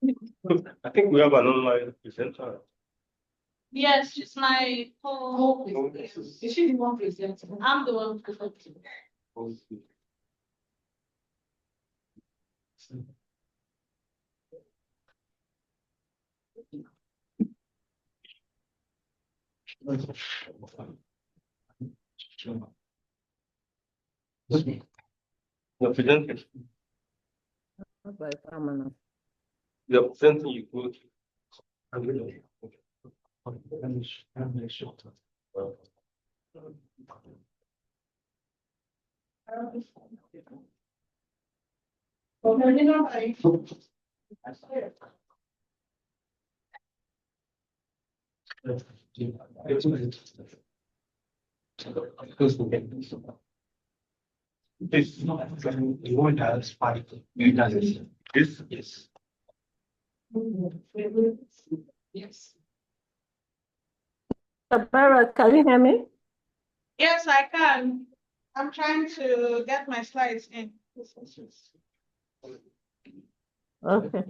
I think we have an online presenter. Yes, she's my Is she the one presenting? I'm the one presenting. You're presenting. By permanent. You're presenting, you go. This is not the one that is five. This is. Yes. Barrett, can you hear me? Yes, I can. I'm trying to get my slides in. Okay.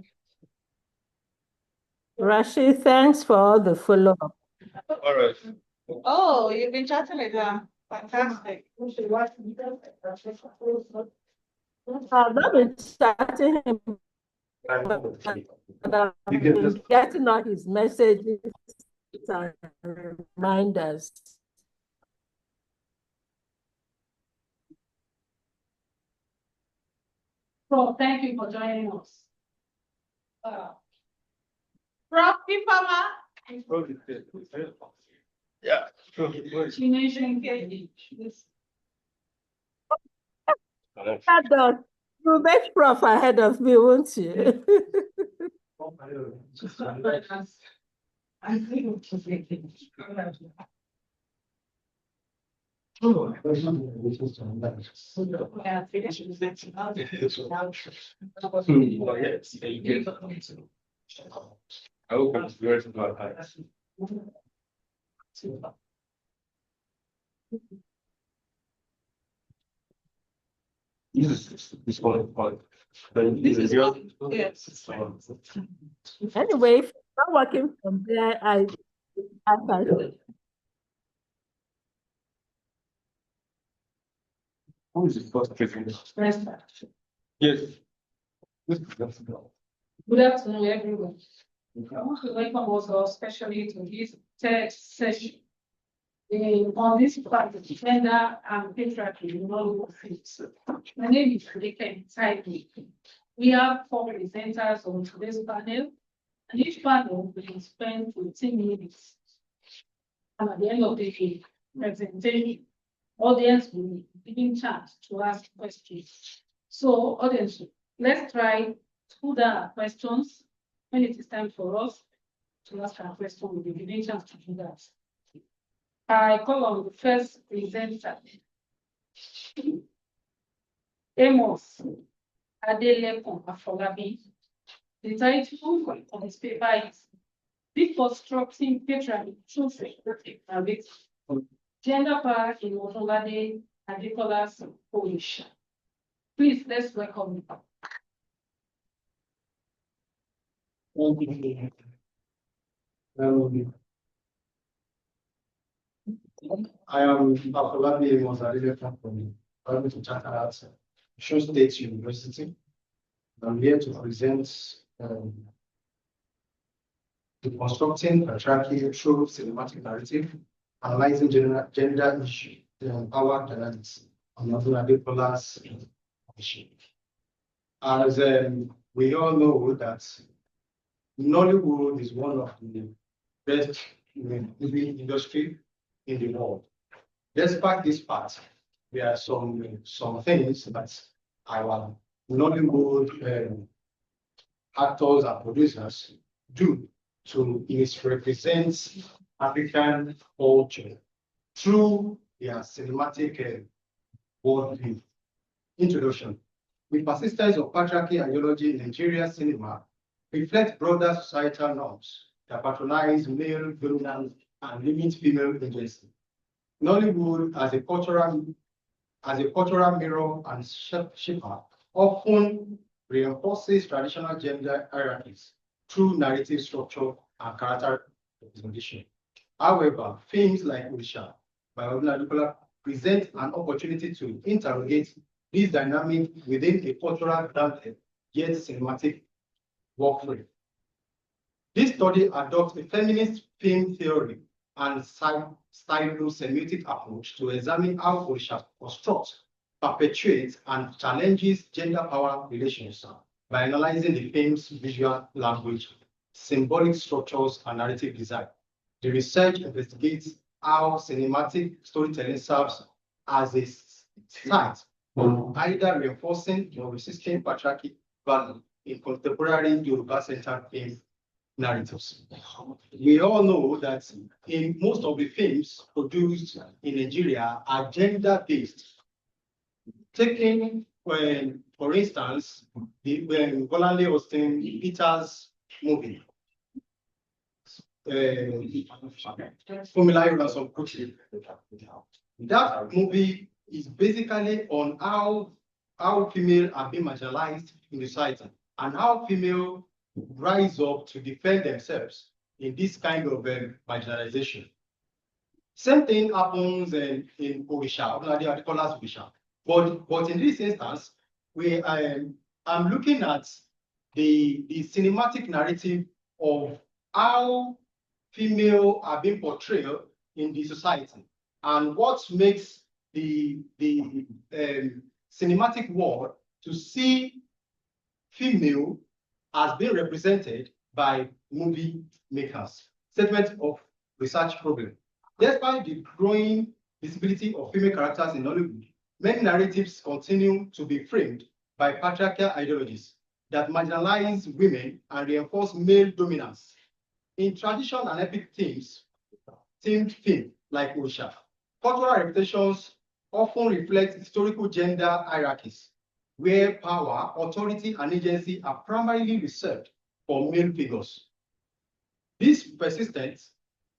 Rashid, thanks for all the follow-up. All right. Oh, you've been chatting with her. Fantastic. I've not been chatting him, but I've been getting all his messages and reminders. So thank you for joining us. Prof. Ifama. Yeah. She mentioned this. You make prof ahead of me, won't you? I think I hope it's very smart. This one. Yes. Anyway, if you're not working from there, I can. Who is the first president? Yes. Good afternoon, everyone. I want to welcome us all, especially to this third session. On this part, the gender and patriarchy in all fields. My name is Rika Saidi. We have 4 presenters on today's panel, and each panel will spend 15 minutes. And at the end of the presentation, audience will be given chance to ask questions. So, audience, let's try to put down our questions. When it is time for us to ask our question, we'll be given chance to do that. I call on the first presenter, Amos Adelekun Afolabi. The title on his paper is Deconstructing Patriarchy Through Reproductive Narrative, Gender Power in Motunlade Adekola's Coalition. Please, let's welcome him. I am Afolabi Amos Adelekun from Government Charter at Osun State University. I'm here to present Deconstructing Patriarchy Through Cinematic Narrative, Analyzing Gender Issue, Power Dynamics on Adekola's issue. As we all know that Nollywood is one of the best movie industry in the world. Despite this part, there are some things that our Nollywood actors and producers do to misrepresent African culture through their cinematic worldview. Introduction. The persistence of patriarchy ideology in Nigerian cinema reflects broader societal norms that patronize male dominance and limit female agency. Nollywood, as a cultural mirror and shaper, often reinforces traditional gender hierarchies through narrative structure and character representation. However, films like Orisha by Obinna Adekola present an opportunity to interrogate this dynamic within a cultural grounded yet cinematic work frame. This study adopts a feminist film theory and stylo-semiotic approach to examine how Orisha constructs, perpetuates, and challenges gender power relations by analyzing the film's visual language, symbolic structures, and narrative design. The research investigates how cinematic storytelling serves as a site for either reinforcing or resisting patriarchy value in contemporary Yoruba-centered film narratives. We all know that in most of the films produced in Nigeria are gender-based. Taking for instance, when Bolanle Austin Peter's movie, Formula Ransom Kuti. That movie is basically on how female are being marginalized in the society and how female rise up to defend themselves in this kind of marginalization. Same thing happens in Orisha, Orisha. But in this instance, I'm looking at the cinematic narrative of how female are being portrayed in the society and what makes the cinematic world to see female as being represented by movie makers. Segment of research problem. Despite the growing visibility of female characters in Hollywood, many narratives continue to be framed by patriarchal ideologies that marginalize women and reinforce male dominance. In tradition and epic themed film like Orisha, cultural representations often reflect historical gender hierarchies, where power, authority, and agency are primarily reserved for male figures. This persistent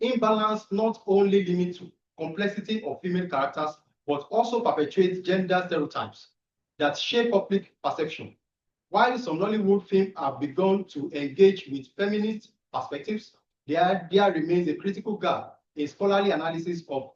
imbalance not only limits to complexity of female characters, but also perpetuates gender stereotypes that shape public perception. While some Nollywood films have begun to engage with feminist perspectives, there remains a critical gap in scholarly analysis of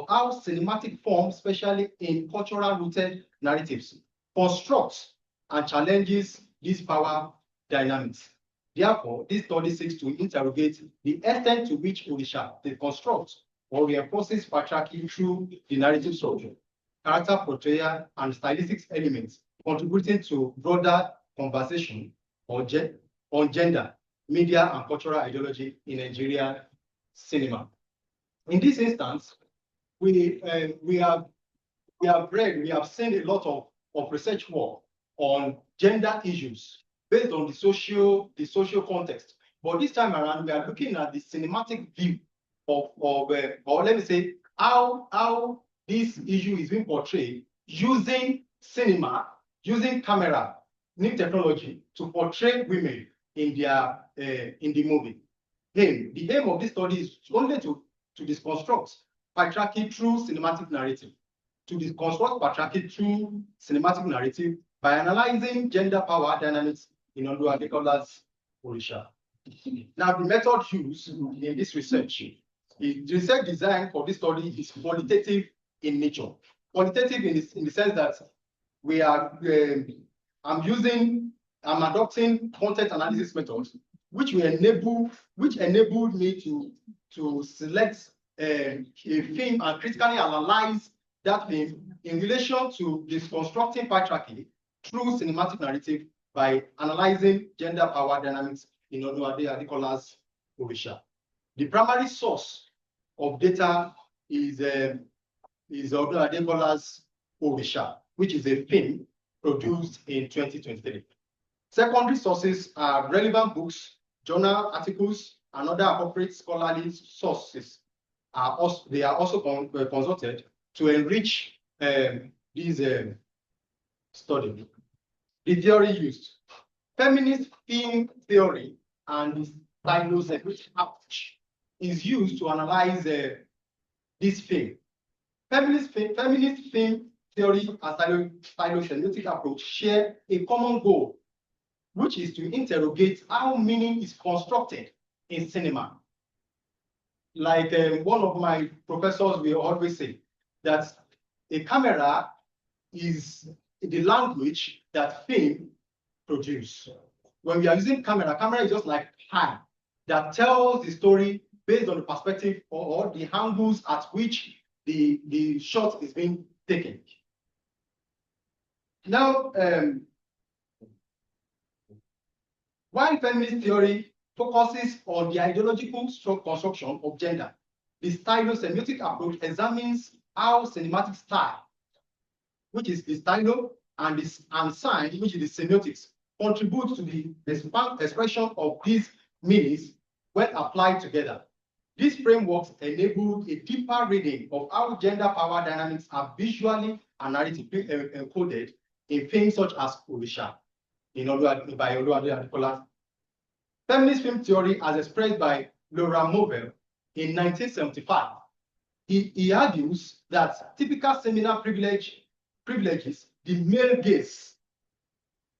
how cinematic form, especially in cultural-rooted narratives, constructs and challenges these power dynamics. Therefore, this study seeks to interrogate the extent to which Orisha constructs or reinforces patriarchy through the narrative structure, character portrayal, and stylistic elements, contributing to broader conversation on gender, media, and cultural ideology in Nigerian cinema. In this instance, we have seen a lot of research work on gender issues based on the social context. But this time around, we are looking at the cinematic view of or let me say, how this issue is being portrayed using cinema, using camera, new technology to portray women in the movie. The aim of this study is only to deconstruct patriarchy through cinematic narrative, by analyzing gender power dynamics in Ondo Adekola's Orisha. Now, the method used in this research, the research design for this study is qualitative in nature. Qualitative in the sense that I'm adopting content analysis methods, which enabled me to select a film and critically analyze that film in relation to deconstructing patriarchy through cinematic narrative by analyzing gender power dynamics in Ondo Adekola's Orisha. The primary source of data is Ondo Adekola's Orisha, which is a film produced in 2023. Secondary sources are relevant books, journal articles, and other appropriate scholarly sources. They are also consulted to enrich this study. The theory used: feminist film theory and the stylo-semiotic approach is used to analyze this film. Feminist film theory and stylo-semiotic approach share a common goal, which is to interrogate how meaning is constructed in cinema. Like one of my professors will always say that a camera is the language that film produce. When we are using camera, camera is just like eye that tells the story based on the perspective or the angles at which the shot is being taken. Now, while feminist theory focuses on the ideological construction of gender, the stylo-semiotic approach examines how cinematic style, which is the stylo, and sign, which is the semiotics, contribute to the expression of these meanings when applied together. These frameworks enable a deeper reading of how gender power dynamics are visually and narratively encoded in films such as Orisha, by Oluwade Adekola. Feminist film theory, as expressed by Laura Movell in 1975, he argues that typical seminal privileges the male gaze,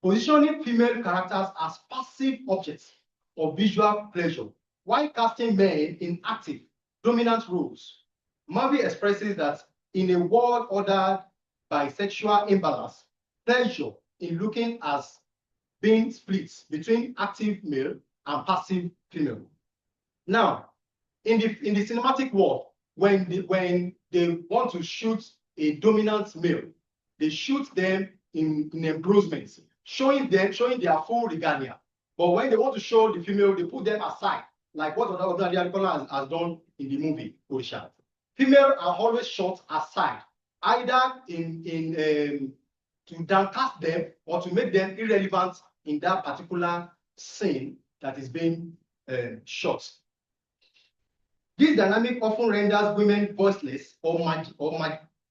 positioning female characters as passive objects of visual pleasure, while casting men in active, dominant roles. Marvey expresses that in a world ordered by sexual imbalance, pleasure in looking as being split between active male and passive female. Now, in the cinematic world, when they want to shoot a dominant male, they shoot them in embracements, showing their full regalia. But when they want to show the female, they put them aside, like what Oluwade Adekola has done in the movie Orisha. Females are always shot aside, either to downcast them or to make them irrelevant in that particular scene that is being shot. This dynamic often renders women voiceless or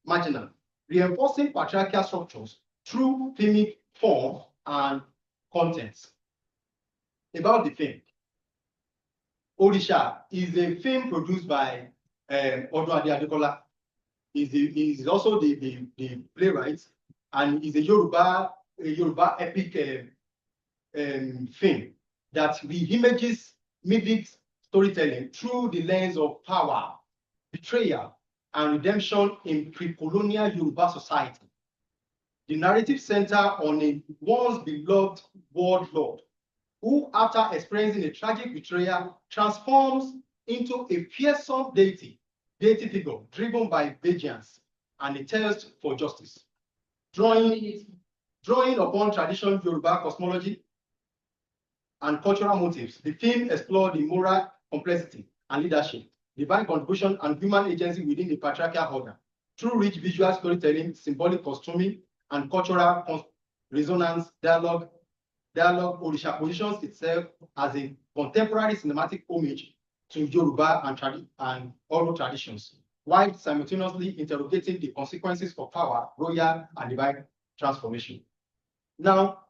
marginal, reinforcing patriarchal structures through filmic form and content. About the film, Orisha is a film produced by Oluwade Adekola. He is also the playwright, and is a Yoruba epic film that reimages mythic storytelling through the lens of power, betrayal, and redemption in pre-colonial Yoruba society. The narrative centers on a once beloved warlord who, after experiencing a tragic betrayal, transforms into a fearsome deity figure driven by vengeance and a thirst for justice. Drawing upon traditional Yoruba cosmology and cultural motives, the film explored the moral complexity and leadership, divine contribution, and human agency within the patriarchal order through rich visual storytelling, symbolic costuming, and cultural resonance dialogue. Orisha positions itself as a contemporary cinematic homage to Yoruba and oral traditions, while simultaneously interrogating the consequences of power, royal, and divine transformation. Now,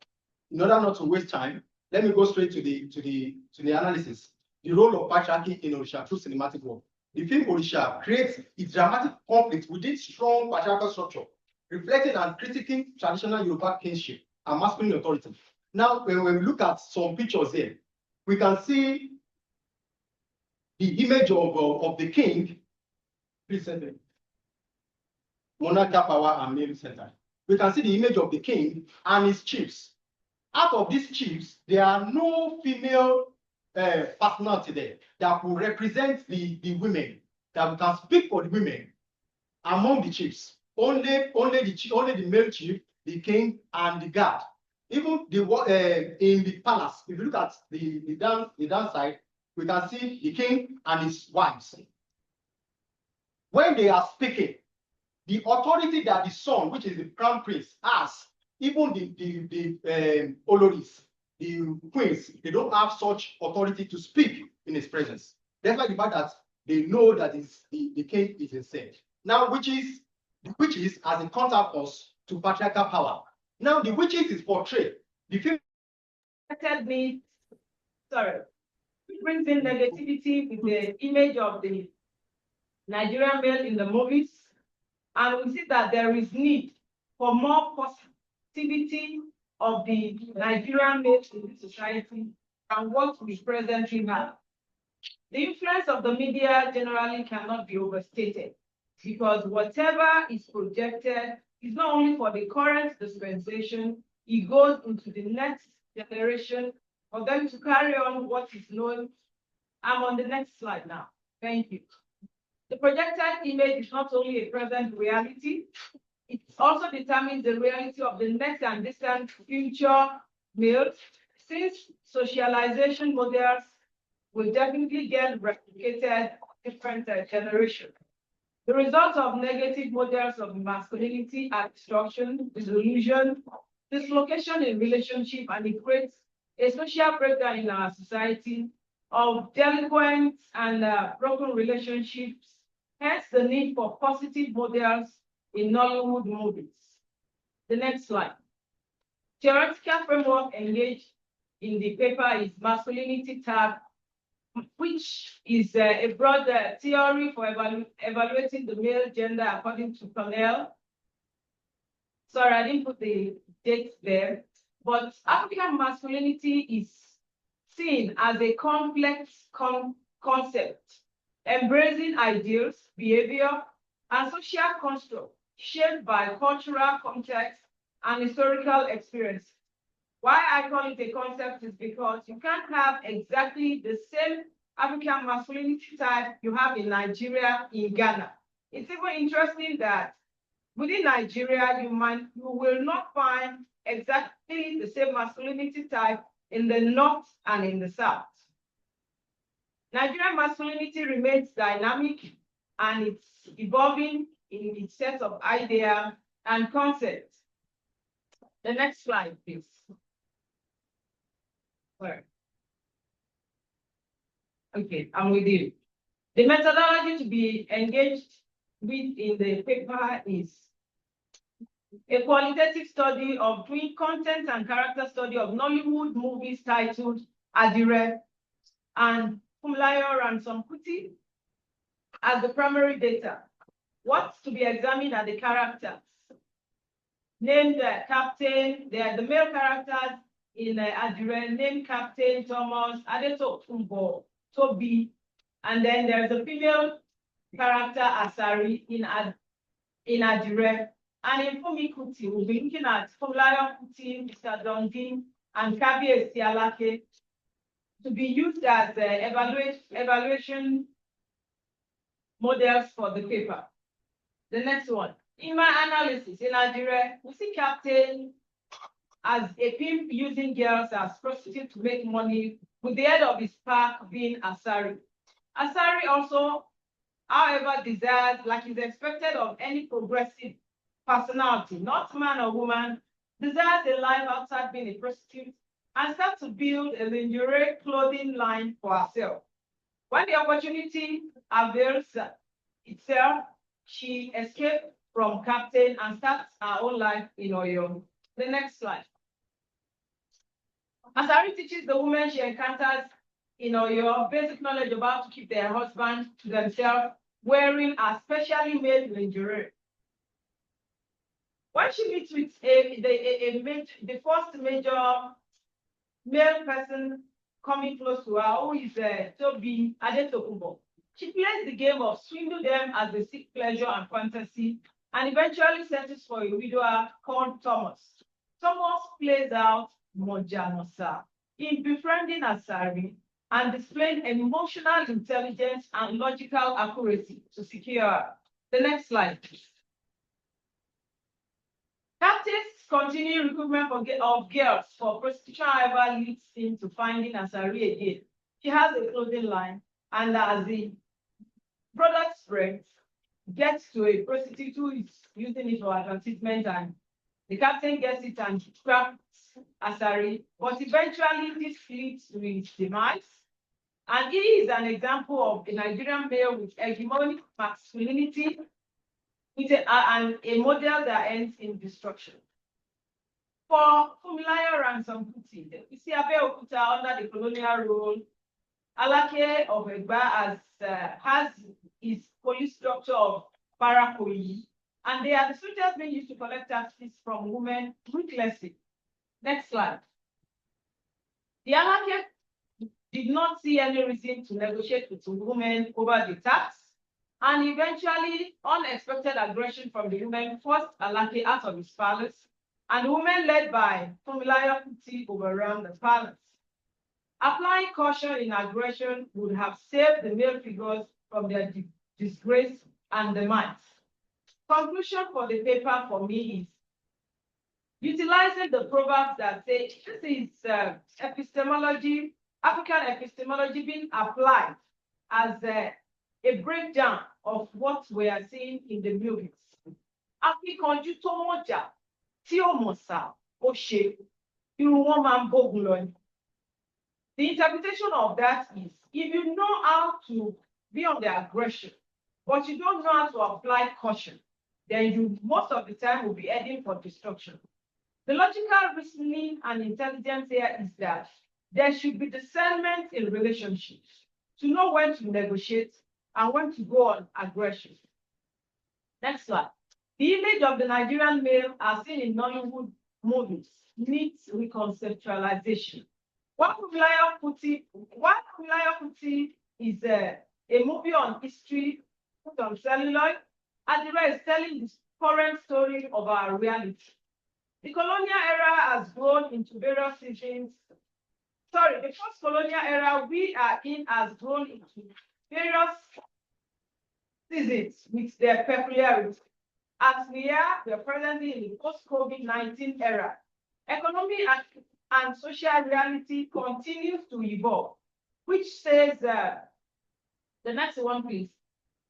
in order not to waste time, let me go straight to the analysis. The role of patriarchy in Orisha through cinematic work. The film Orisha creates a dramatic conflict within strong patriarchal structure, reflecting and critiquing traditional Yoruba kingship and masculine authority. Now, when we look at some pictures here, we can see the image of the king, monarchical power and male center. We can see the image of the king and his chiefs. Out of these chiefs, there are no female personality there that will represent the women, that we can speak for the women among the chiefs. Only the male chief, the king, and the guard. Even in the palace, if you look at the down side, we can see the king and his wives. When they are speaking, the authority that the son, which is the crown prince, has, even the Oloris, the queens, they don't have such authority to speak in his presence. That's why the fact that they know that the king is insane. Now, the witches as a counterforce to patriarchal power. Now, the witches is portrayed. The film It brings in negativity with the image of the Nigerian male in the movies, and we see that there is need for more positivity of the Nigerian males in this society and what we presently have. The influence of the media generally cannot be overstated because whatever is projected is not only for the current dispensation, it goes into the next generation for them to carry on what is known. I'm on the next slide now. Thank you. The projected image is not only a present reality, it also determines the reality of the next and distant future males, since socialization models will definitely get replicated in different generations. The result of negative models of masculinity are destruction, disillusion, dislocation in relationship, and it creates a social breakdown in our society of delinquent and broken relationships, hence the need for positive models in Nollywood movies. The next slide. Theoretical framework engaged in the paper is masculinity tab, which is a broad theory for evaluating the male gender according to Cornell. Sorry, I didn't put the dates there, but African masculinity is seen as a complex concept, embracing ideals, behavior, and social construct shaped by cultural context and historical experience. Why I call it a concept is because you can't have exactly the same African masculinity type you have in Nigeria, in Ghana. It's even interesting that within Nigeria, you will not find exactly the same masculinity type in the north and in the south. Nigerian masculinity remains dynamic and it's evolving in its set of ideas and concepts. The next slide, please. Where? Okay, I'm with you. The methodology to be engaged with in the paper is a qualitative study of doing content and character study of Nollywood movies titled Adire and Funmilayo Ransom Kuti as the primary data. What's to be examined are the characters. Named Captain, they are the male characters in Adire, named Captain Thomas, Adetokunbo, Toby, and then there's a female character, Asari, in Adire. And in Funmi Kuti, we'll be looking at Funmilayo Kuti, Mr. Dundee, and Kabi Esialake to be used as evaluation models for the paper. The next one. In my analysis in Nigeria, we see Captain as a pimp using girls as prostitutes to make money, with the head of his pack being Asari. Asari also, however, desires, like is expected of any progressive personality, not man or woman, desires a life outside being a prostitute and starts to build a lingerie clothing line for herself. When the opportunity avails itself, she escapes from Captain and starts her own life in Oyo. The next slide. Asari teaches the women she encounters in Oyo basic knowledge about to keep their husband to themselves, wearing a specially made lingerie. When she meets with the first major male person coming close to her, who is Toby Adetokunbo, she plays the game of swindle them as they seek pleasure and fantasy, and eventually settles for a widower called Thomas. Thomas plays out Mojanosa in befriending Asari and displaying emotional intelligence and logical accuracy to secure her. The next slide, please. Captains continue recruitment of girls for prostitution, however, leads him to finding Asari again. She has a clothing line, and as the product spreads, gets to a prostitute who is using it for advertisement, and the captain gets it and scraps Asari, but eventually this leads to his demise. And he is an example of a Nigerian male with hegemonic masculinity, with a model that ends in destruction. For Funmilayo Ransom Kuti, we see Abeokuta under the colonial rule. Alake of Egba has his police structure of Parakoyi, and they are the soldiers being used to collect taxes from women ruthlessly. Next slide. The Alake did not see any reason to negotiate with the women over the tax, and eventually unexpected aggression from the women forced Alake out of his palace, and the women led by Funmilayo Kuti overran the palace. Applying caution in aggression would have saved the male figures from their disgrace and demise. Conclusion for the paper for me is utilizing the proverbs that say this is epistemology, African epistemology being applied as a breakdown of what we are seeing in the movies. Akíkanjú tó mọ̀jà tí ó mọ̀ sá ó ṣe irú wọn máa ń bógun lọ ni. The interpretation of that is if you know how to be on the aggression, but you don't know how to apply caution, then you most of the time will be heading for destruction. The logical reasoning and intelligence here is that there should be discernment in relationships to know when to negotiate and when to go on aggression. Next slide. The image of the Nigerian male as seen in Nollywood movies needs reconceptualization. What Funmilayo Kuti is a movie on history put on celluloid, and the rest is telling the current story of our reality. The colonial era has grown into various seasons. Sorry, the post-colonial era we are in has grown into various seasons with their peculiarities. As we are presently in the post-COVID-19 era. Economic and social reality continues to evolve, which says, the next one, please,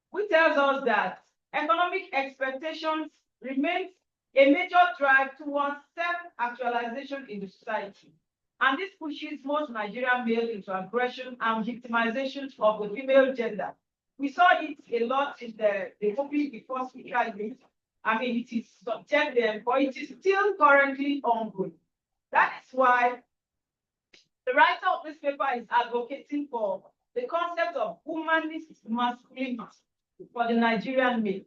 which tells us that economic expectations remain a major drive towards self-actualization in the society. And this pushes most Nigerian males into aggression and victimization of the female gender. We saw it a lot in the movie before speaker. I mean, it is subjective, but it is still currently ongoing. That is why the writer of this paper is advocating for the concept of humanist masculinity for the Nigerian male.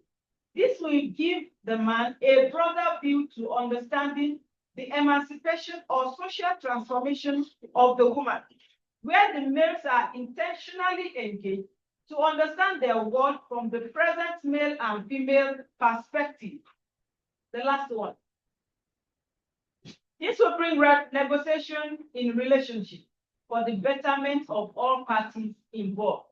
This will give the man a broader view to understanding the emancipation or social transformation of the woman, where the males are intentionally engaged to understand their world from the present male and female perspective. The last one. This will bring negotiation in relationship for the betterment of all parties involved.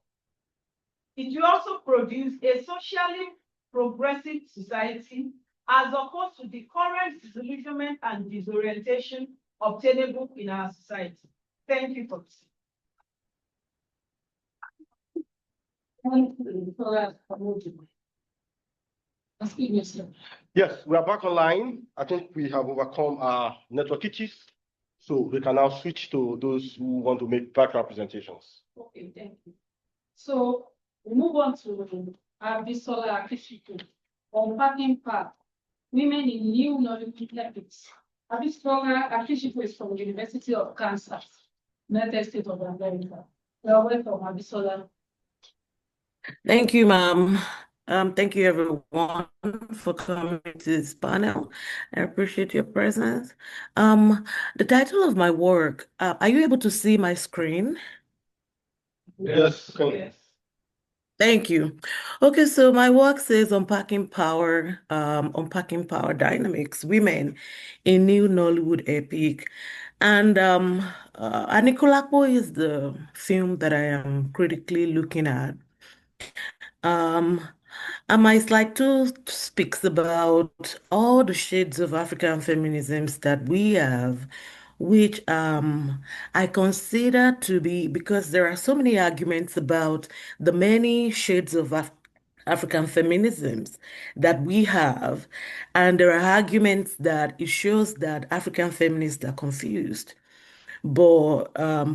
It will also produce a socially progressive society as opposed to the current disillusionment and disorientation obtainable in our society. Thank you for listening. Yes, we are back online. I think we have overcome our network issues, so we can now switch to those who want to make background presentations. Okay, thank you. So we move on to Abisola Akishiku on Parking Park, Women in New Nollywood Epics. Abisola Akishiku is from the University of Kansas, United States of America. Welcome, Abisola. Thank you, ma'am. Thank you, everyone, for coming to this panel. I appreciate your presence. The title of my work, are you able to see my screen? Yes. Yes. Thank you. Okay, so my work says unpacking power dynamics, women in new Nollywood epic. And Anikulapo is the film that I am critically looking at. And my slide two speaks about all the shades of African feminisms that we have, which I consider to be, because there are so many arguments about the many shades of African feminisms that we have, and there are arguments that it shows that African feminists are confused. But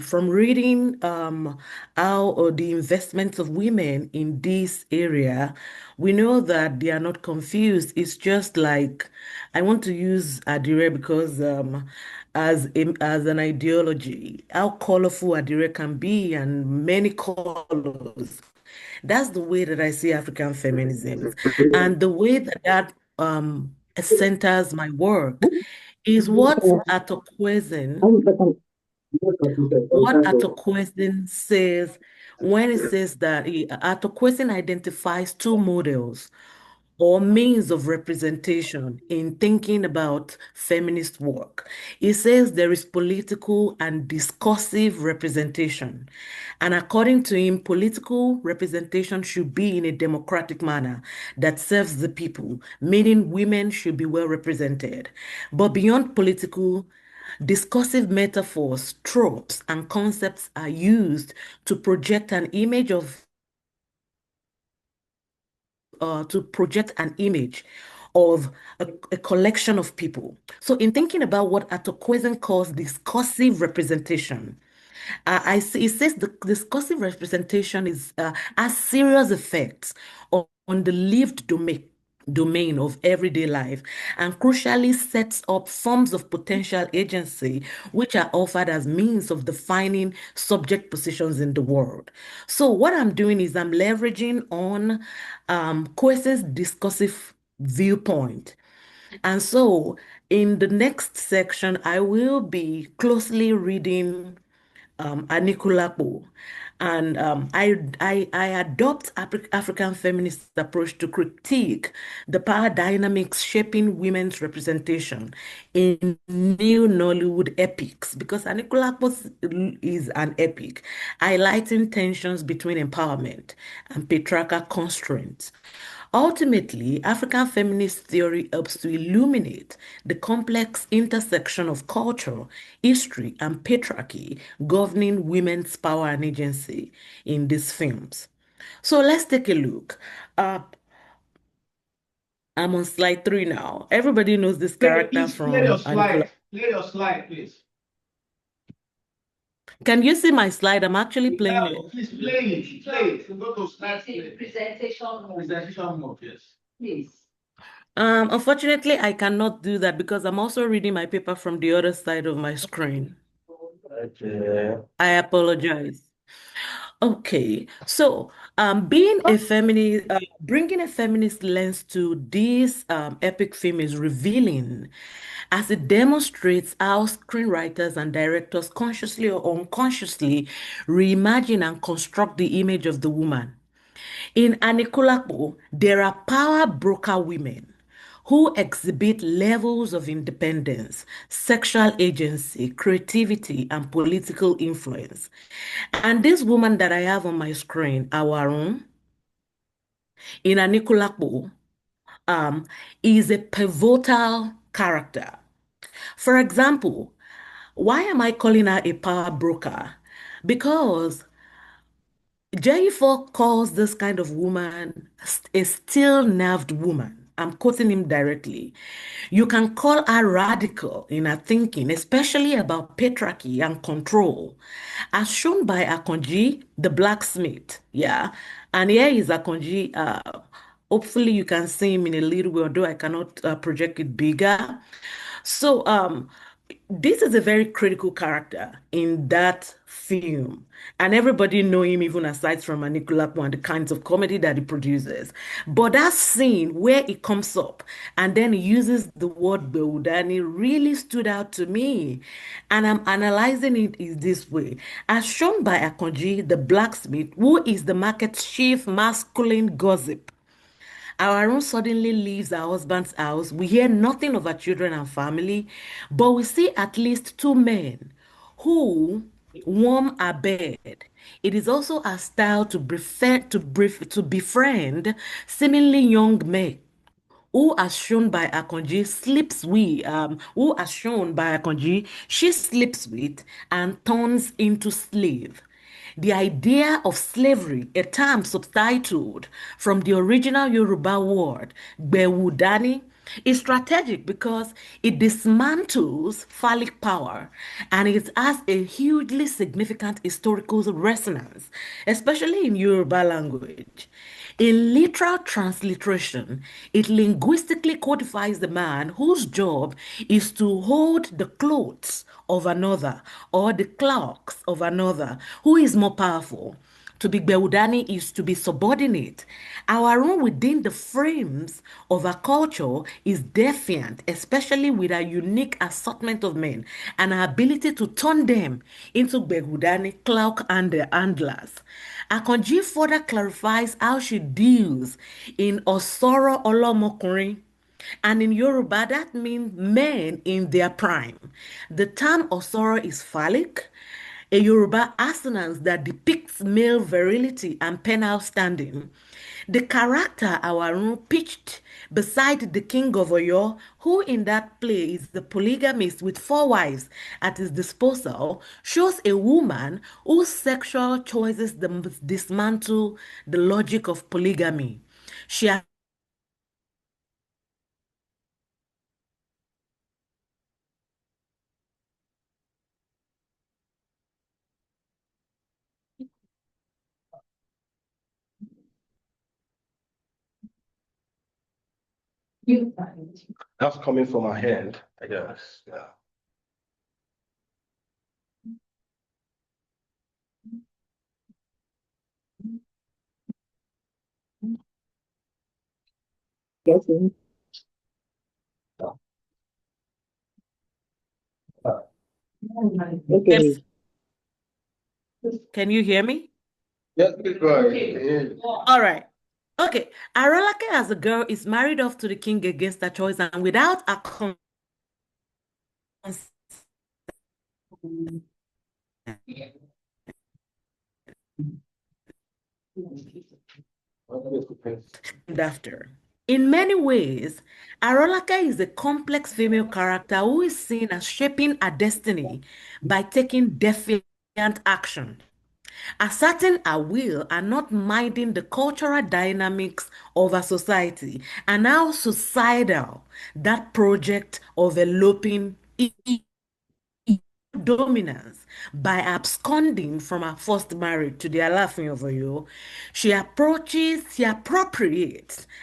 from reading how the investments of women in this area, we know that they are not confused. It's just like, I want to use Adire because as an ideology, how colorful Adire can be and many colors. That's the way that I see African feminism. And the way that centers my work is what Atokwesen says when it says that Atokwesen identifies two models or means of representation in thinking about feminist work. It says there is political and discursive representation. And according to him, political representation should be in a democratic manner that serves the people, meaning women should be well represented. But beyond political, discursive metaphors, tropes, and concepts are used to project an image of a collection of people. So in thinking about what Atokwesen calls discursive representation, it says the discursive representation has serious effects on the lived domain of everyday life and crucially sets up forms of potential agency which are offered as means of defining subject positions in the world. So what I'm doing is I'm leveraging on Kwese's discursive viewpoint. And so in the next section, I will be closely reading Anikulapo. And I adopt African feminist approach to critique the power dynamics shaping women's representation in new Nollywood epics because Anikulapo is an epic, highlighting tensions between empowerment and patriarchal constraints. Ultimately, African feminist theory helps to illuminate the complex intersection of culture, history, and patriarchy governing women's power and agency in these films. So let's take a look. I'm on slide 3 now. Everybody knows this character Please play your from Anikula. slide. Play your slide, please. Can you see my slide? I'm actually playing it. Please play it. Play it. Go to slide. Presentation mode, Presentation mode, yes. please. Unfortunately, I cannot do that because I'm also reading my paper from the other side of my screen. Okay. I apologize. Okay, so being a feminist, bringing a feminist lens to this epic film is revealing as it demonstrates how screenwriters and directors consciously or unconsciously reimagine and construct the image of the woman. In Anikulapo, there are power broker women who exhibit levels of independence, sexual agency, creativity, and political influence. And this woman that I have on my screen, Awarun, in Anikulapo, is a pivotal character. For example, why am I calling her a power broker? Because J4 calls this kind of woman a steel-nerved woman. I'm quoting him directly. You can call her radical in her thinking, especially about patriarchy and control, as shown by Akonji, the blacksmith. Yeah. And here is Akonji. Hopefully you can see him in a little way, although I cannot project it bigger. So this is a very critical character in that film. And everybody know him even aside from Anikulapo and the kinds of comedy that he produces. But that scene where he comes up and then he uses the word Beudani really stood out to me. And I'm analyzing it is this way. As shown by Akonji, the blacksmith, who is the market's chief masculine gossip. Our own suddenly leaves her husband's house. We hear nothing of her children and family, but we see at least two men who warm her bed. It is also a style to befriend seemingly young men who as shown by Akonji who as shown by Akonji, she sleeps with and turns into slave. The idea of slavery, a term subtitled from the original Yoruba word, Bewudani, is strategic because it dismantles phallic power and it has a hugely significant historical resonance, especially in Yoruba language. In literal transliteration, it linguistically codifies the man whose job is to hold the clothes of another or the clocks of another who is more powerful, To be Beudani is to be subordinate. Our own within the frames of our culture is defiant, especially with our unique assortment of men and our ability to turn them into Beudani, cloak, and their handlers. Akonji further clarifies how she deals in Osoro Olomokunrin. And in Yoruba, that means men in their prime. The term Osoro is phallic, a Yoruba assonance that depicts male virility and penile standing. The character Awarun pitched beside the king of Oyo, who in that play is the polygamist with 4 wives at his disposal, shows a woman whose sexual choices dismantle the logic of polygamy. She That's coming from her hand, I guess. Yeah. Getting. Okay. Can you hear me? Yes, please go ahead. All right. Okay. Arolake as a girl is married off to the king against her choice and without a after. In many ways, Arolake is a complex female character who is seen as shaping her destiny by taking defiant action, asserting her will and not minding the cultural dynamics of her society and how societal that project of eloping dominance by absconding from her first marriage to the Alafin of Oyo. She appropriates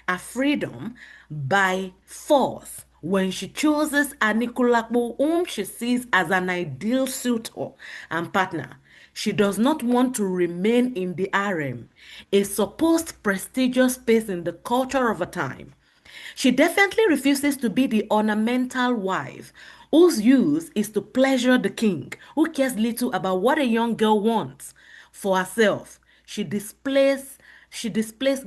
her freedom by force when she chooses Anikulapo, whom she sees as an ideal suitor and partner. She does not want to remain in the harem, a supposed prestigious space in the culture of a time. She definitely refuses to be the ornamental wife whose use is to pleasure the king, who cares little about what a young girl wants for herself. She displays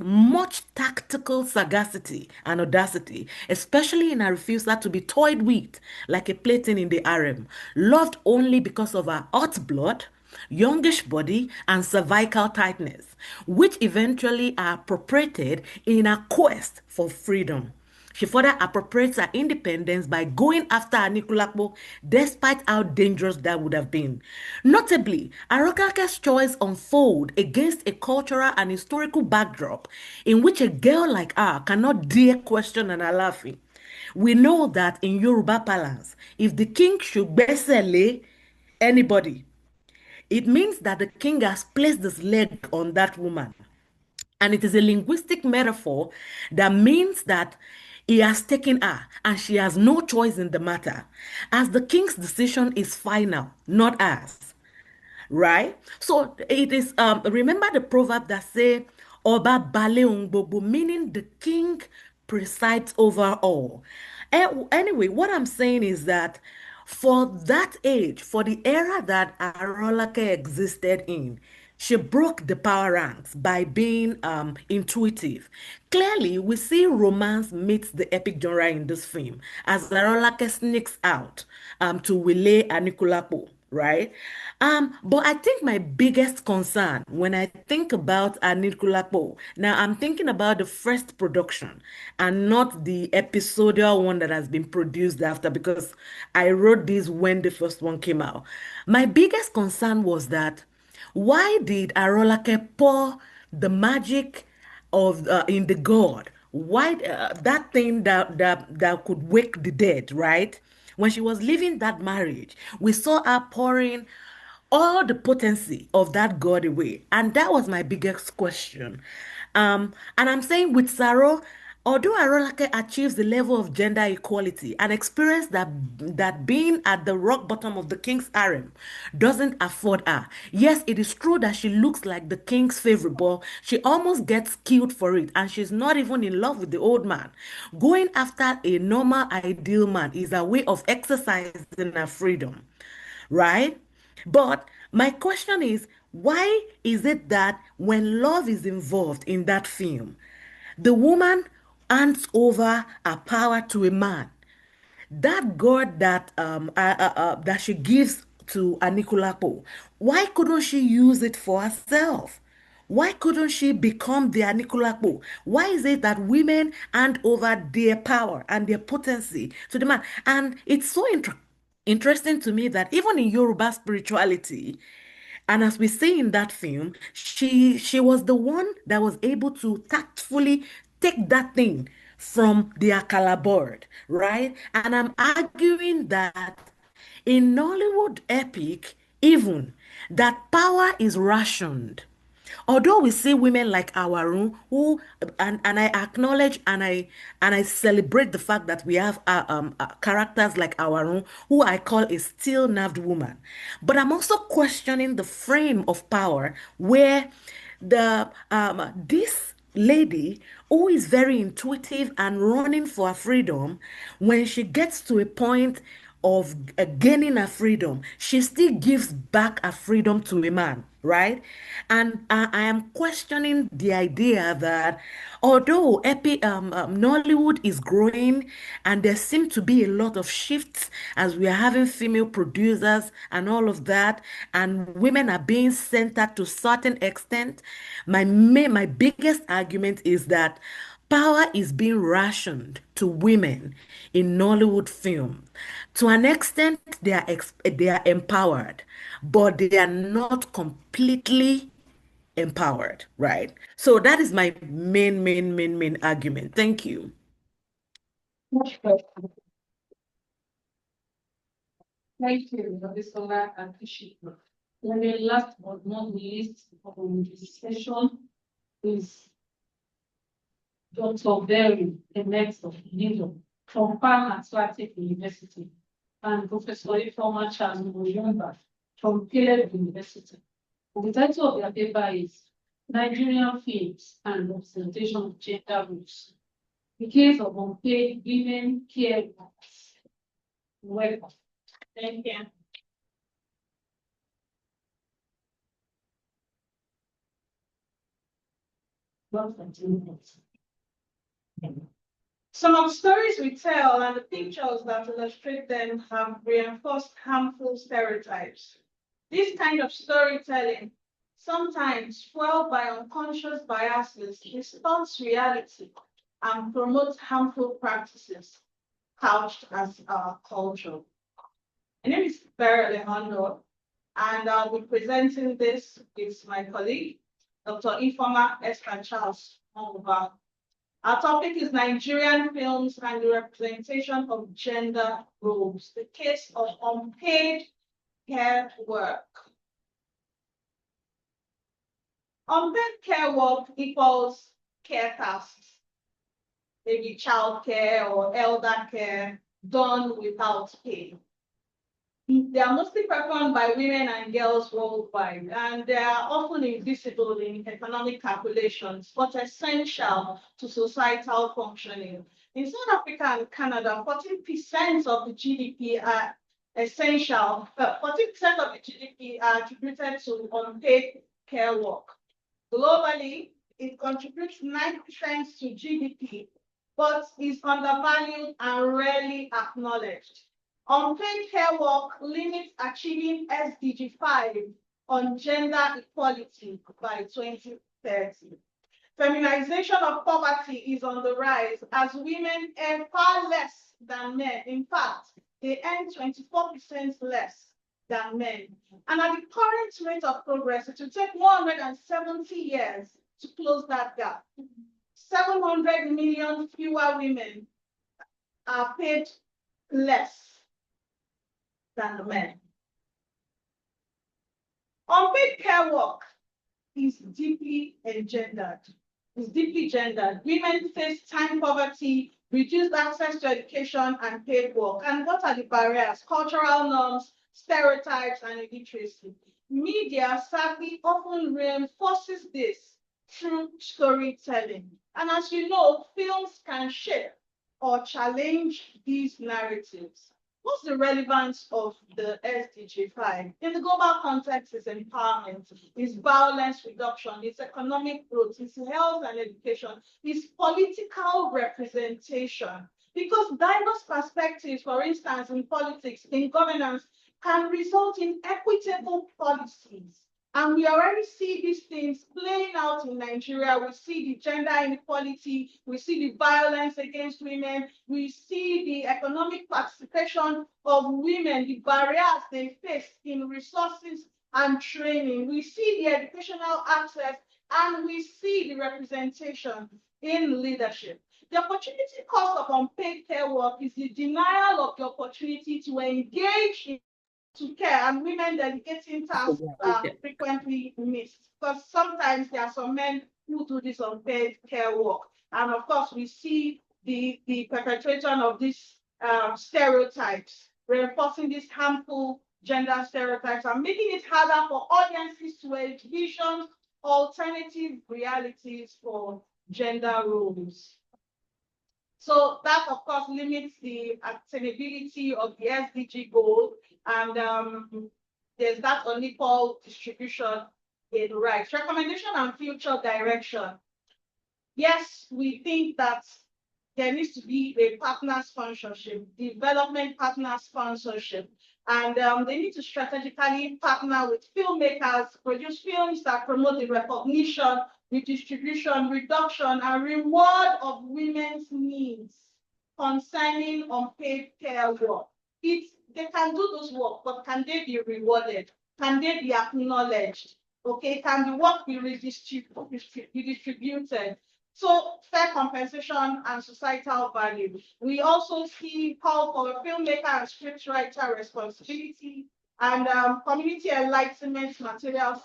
much tactical sagacity and audacity, especially in her refusal to be toyed with like a plaything in the harem, loved only because of her hot blood, youngish body, and cervical tightness, which eventually are appropriated in a quest for freedom. She further appropriates her independence by going after Anikulapo despite how dangerous that would have been. Notably, Arokake's choice unfold against a cultural and historical backdrop in which a girl like her cannot dare question an Alafi. We know that in Yoruba parlance, if the king should basically anybody, it means that the king has placed his leg on that woman. And it is a linguistic metaphor that means that he has taken her and she has no choice in the matter, as the king's decision is final, not ours. Right? So it is remember the proverb that say Oba Bale Ungbobo, meaning the king presides over all. Anyway, what I'm saying is that for that age, for the era that Arolake existed in, she broke the power ranks by being intuitive. Clearly, we see romance meets the epic genre in this film as Arolake sneaks out to Wile Anikulapo, right? But I think my biggest concern when I think about Anikulapo, now I'm thinking about the first production and not the episodial one that has been produced after because I wrote this when the first one came out. My biggest concern was that why did Arolake pour the magic of in the god? Why that thing that could wake the dead, right? When she was leaving that marriage, we saw her pouring all the potency of that god away, and that was my biggest question. And I'm saying with Saro, Although Arolake achieves the level of gender equality and experience that being at the rock bottom of the king's harem doesn't afford her. Yes, it is true that she looks like the king's favorite, but she almost gets killed for it, and she's not even in love with the old man. Going after a normal, ideal man is a way of exercising her freedom, right? But my question is, why is it that when love is involved in that film, the woman hands over her power to a man? That God that she gives to Anikulapo, why couldn't she use it for herself? Why couldn't she become the Anikulapo? Why is it that women hand over their power and their potency to the man? And it's so interesting to me that even in Yoruba spirituality, and as we see in that film, she was the one that was able to tactfully take that thing from the Akala board, right? And I'm arguing that in Nollywood epic, even that power is rationed. Although we see women like Awarun who and I acknowledge and I celebrate the fact that we have characters like Awarun who I call a still-nerved woman, but I'm also questioning the frame of power where the this lady who is very intuitive and running for her freedom, when she gets to a point of gaining her freedom, she still gives back her freedom to a man, right? And I am questioning the idea that although Nollywood is growing and there seem to be a lot of shifts as we are having female producers and all of that, and women are being centered to a certain extent, my biggest argument is that power is being rationed to women in Nollywood film. To an extent, they are empowered, but they are not completely empowered, right? So that is my main argument. Thank you. Thank you, Babisola and Kishiko. And the last but not least on this session is Dr. Berry, the next of Lido, from Pan Atlantic University, and Professor Ifeoma Charles Moyomba from Caleb University. The title of their paper is Nigerian Films and Representation of Gender Roles, the case of unpaid women care workers. Welcome. Thank you. Some of the stories we tell and the pictures that illustrate them have reinforced harmful stereotypes. This kind of storytelling, sometimes fueled by unconscious biases, distorts reality and promotes harmful practices couched as our culture. My name is Barry Alejandro, and I'll be presenting this with my colleague, Dr. Ifeoma Esther Charles Moyomba. Our topic is Nigerian films and the representation of gender roles, the case of unpaid care work. Unpaid care work equals care tasks, maybe child care or elder care done without pay. They are mostly performed by women and girls worldwide, and they are often invisible in economic calculations, but essential to societal functioning. In South Africa and Canada, 14% of the GDP are essential, 14% of the GDP are attributed to unpaid care work. Globally, it contributes 9% to GDP, but is undervalued and rarely acknowledged. Unpaid care work limits achieving SDG 5 on gender equality by 2030. Feminization of poverty is on the rise as women earn far less than men. In fact, they earn 24% less than men. And at the current rate of progress, it will take 170 years to close that gap. 700 million fewer women are paid less than the men. Unpaid care work is deeply engendered. is deeply gendered. Women face time poverty, reduced access to education, and paid work. And what are the barriers? Cultural norms, stereotypes, and illiteracy. Media sadly often reinforces this through storytelling. And as you know, films can shape or challenge these narratives. What's the relevance of the SDG 5? In the global context, it's empowerment, it's violence reduction, it's economic growth, it's health and education, it's political representation. Because diverse perspectives, for instance, in politics, in governance, can result in equitable policies. And we already see these things playing out in Nigeria. We see the gender inequality, we see the violence against women, we see the economic participation of women, the barriers they face in resources and training. We see the educational access, and we see the representation in leadership. The opportunity cost of unpaid care work is the denial of the opportunity to engage in to care, and women delegating tasks are frequently missed, because sometimes there are some men who do this unpaid care work. And of course, we see the perpetration of these stereotypes, reinforcing these harmful gender stereotypes and making it harder for audiences to envision alternative realities for gender roles. So that, of course, limits the attainability of the SDG goal, and there's that unequal distribution in rights. Recommendation and future direction. Yes, we think that there needs to be a partner sponsorship, development partner sponsorship, and they need to strategically partner with filmmakers, produce films that promote the recognition, redistribution, reduction, and reward of women's needs concerning unpaid care work. They can do those work, but can they be rewarded? Can they be acknowledged? Okay, can the work be redistributed? So fair compensation and societal value. We also see call for filmmaker and scriptwriter responsibility and community enlightenment materials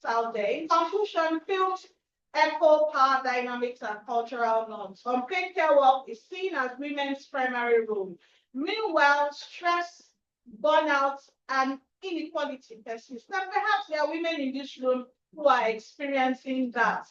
out there. In conclusion, films echo power dynamics and cultural norms. Unpaid care work is seen as women's primary role. Meanwhile, stress, burnout, and inequality persist. And perhaps there are women in this room who are experiencing that.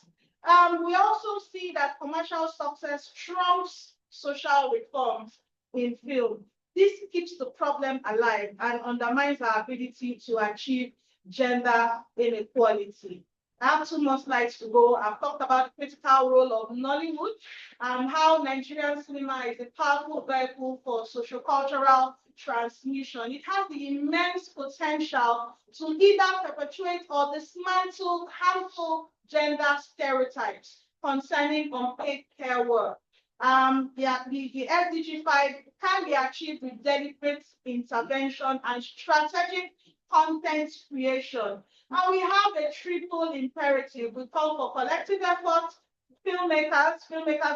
We also see that commercial success trumps social reforms in film. This keeps the problem alive and undermines our ability to achieve gender inequality. I have 2 more slides to go. I've talked about the critical role of Nollywood and how Nigerian cinema is a powerful vehicle for sociocultural transmission. It has the immense potential to either perpetuate or dismantle harmful gender stereotypes concerning unpaid care work. The SDG 5 can be achieved with deliberate intervention and strategic content creation. And we have a triple imperative. We call for collective effort. Filmmakers,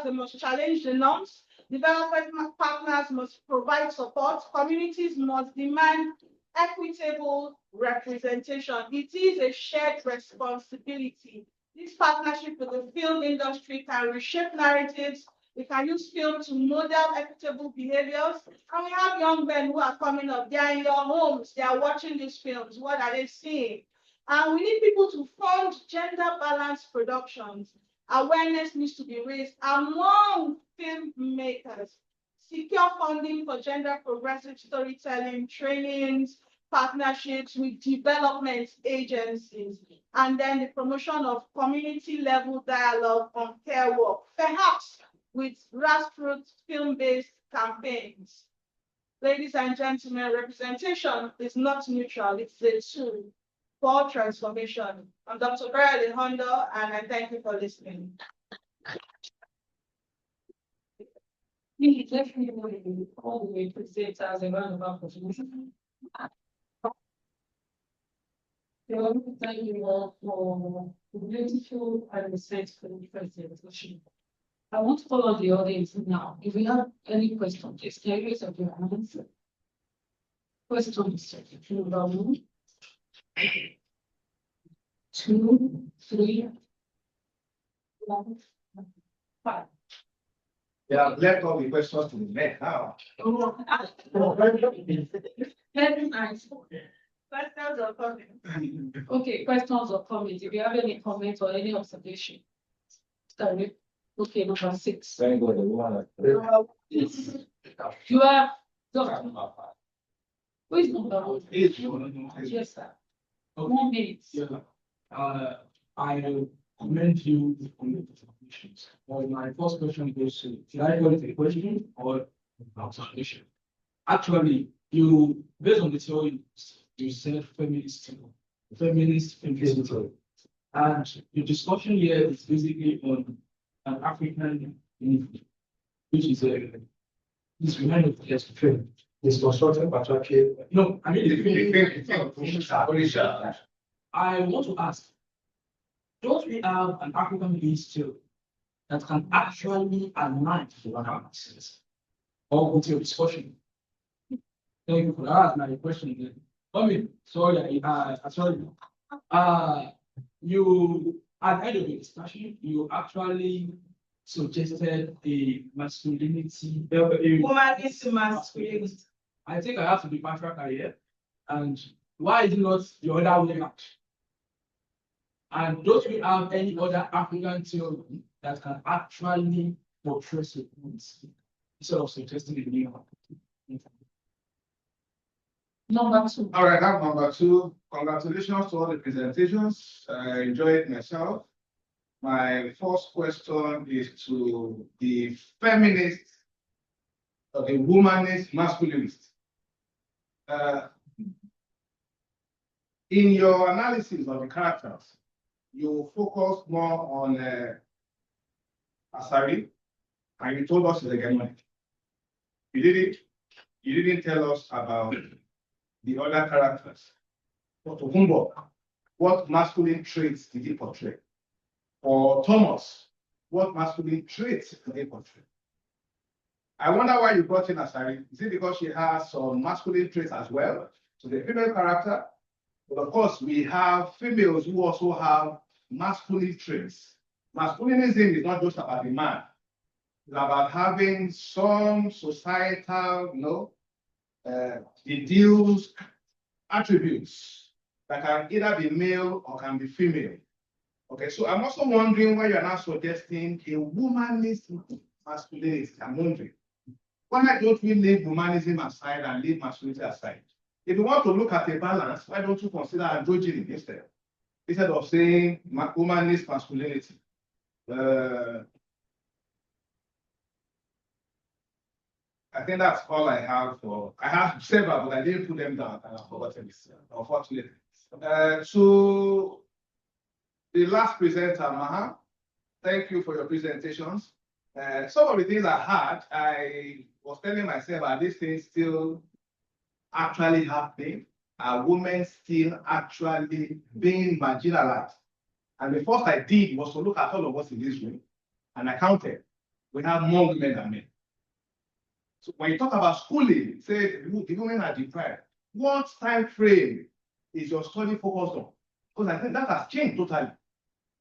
they must challenge the norms. Development partners must provide support. Communities must demand equitable representation. It is a shared responsibility. This partnership with the film industry can reshape narratives. We can use film to model equitable behaviors. And we have young men who are coming up. They are in your homes. They are watching these films. What are they seeing? And we need people to fund gender-balanced productions. Awareness needs to be raised among filmmakers. Secure funding for gender progressive storytelling, trainings, partnerships with development agencies, and then the promotion of community-level dialogue on care work, perhaps with grassroots film-based campaigns. Ladies and gentlemen, representation is not neutral, it's a tool for transformation. I'm Dr. Barry Hondo, and I thank you for listening. We definitely all the way present as a roundabout opportunity. So thank you all for the beautiful and insightful presentation. I want to follow the audience now. If we have any questions, please can you raise up your hands? Questions, number 1, 2, 3, 4, Fine. They have left all the questions to the men now. Very nice. Questions or comments? Okay, questions or comments? If you have any comments or any observation. Sorry. Okay, number 6. Very good. Yes. You have, who is number 1? Yes, sir. 1 minute. I commend you for your contributions. My first question goes to, did I call it a question or observation? Actually, you, based on the theory, you said feminist theory. And your discussion here is basically on an African unity, which is this behind of the trend. It's constructed patriarchy. No, I mean, I want to ask, don't we have an African history that can actually align to what I'm saying? Or with your discussion? Thank you for that. My question again. I mean, sorry, you at the end of the discussion, you actually suggested a masculinity. Womanist masculinity. I think I have to be patriarchal here. And why is it not the other way around? And don't we have any other African theory that can actually portray points instead of suggesting a new one? Number 2. All right, I'm number 2. Congratulations to all the presentations. I enjoyed myself. My first question is to the feminist, the womanist, masculinist. In your analysis of the characters, you focus more on Asari, and you told us it's hegemonic. You didn't tell us about the other characters. For Tokumbo, what masculine traits did he portray? For Thomas, what masculine traits did he portray? I wonder why you brought in Asari. Is it because she has some masculine traits as well? So the female character, but of course, we have females who also have masculine traits. Masculinism is not just about the man. It's about having some societal, ideals, attributes that can either be male or can be female. Okay, so I'm also wondering why you're not suggesting a womanist masculinity. I'm wondering, why don't we leave humanism aside and leave masculinity aside? If you want to look at a balance, why don't you consider androgyny instead of saying humanist masculinity? I think that's all I have for. I have several, but I didn't put them down and I forgot them, unfortunately. So the last presenter, Maha, thank you for your presentations. Some of the things I had, I was telling myself, are these things still actually happening? Are women still actually being marginalized? And the first I did was to look at all of us in this room, and I counted. We have more women than men. So when you talk about schooling, say the women are deprived. What time frame is your study focused on? Because I think that has changed totally.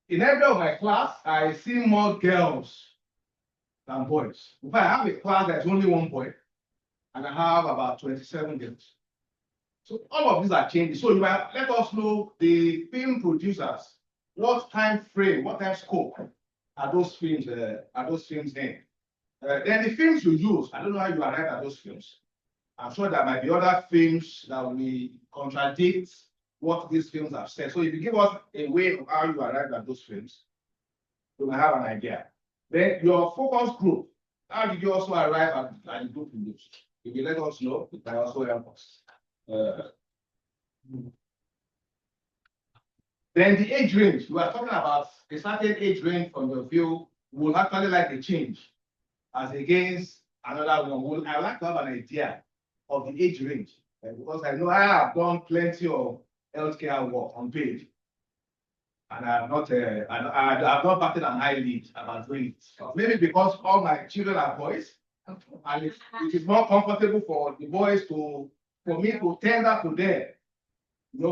In every of my class, I see more girls than boys. In fact, I have a class that's only one boy, and I have about 27 girls. So all of these are changing. So you might let us know, the film producers, what time frame, what time scope are those films in? Then the films you use, I don't know how you arrive at those films. I'm sure there might be other films that will contradict what these films have said. So if you give us a way of how you arrived at those films, we will have an idea. Then your focus group, how did you also arrive at the group you use? If you let us know, it can also help us. Then the age range, we are talking about a certain age range from your view, we will actually like a change as against another one. I would like to have an idea of the age range, because I know I have done plenty of healthcare work on paid, and I have not batted an eyelid about doing it. Maybe because all my children are boys, and it is more comfortable for the boys for me to tender to them,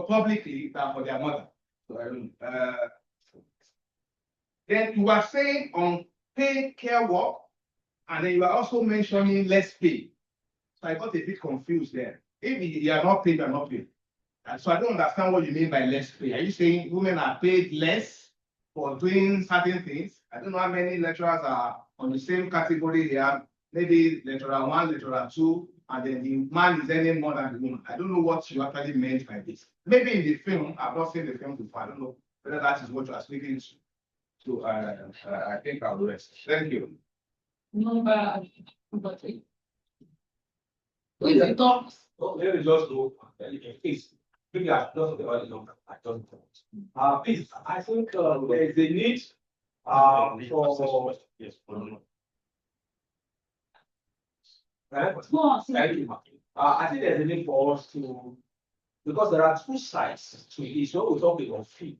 publicly than for their mother. So then you are saying on paid care work, and then you are also mentioning less pay. So I got a bit confused there. If you are not paid, you are not paid. And so I don't understand what you mean by less pay. Are you saying women are paid less for doing certain things? I don't know how many lecturers are on the same category here. Maybe lecturer 1, lecturer 2, and then the man is earning more than the woman. I don't know what you actually meant by this. Maybe in the film, I've not seen the film before. I don't know whether that is what you are speaking to. So I think I'll rest. Thank you. Number 3. Who is the top? Oh, let me just go. Please, maybe I don't know the number. I don't know. Please, I think there is a need for yes. Thank you. I think there's a need for us to, because there are two sides to this. When we talk about fee,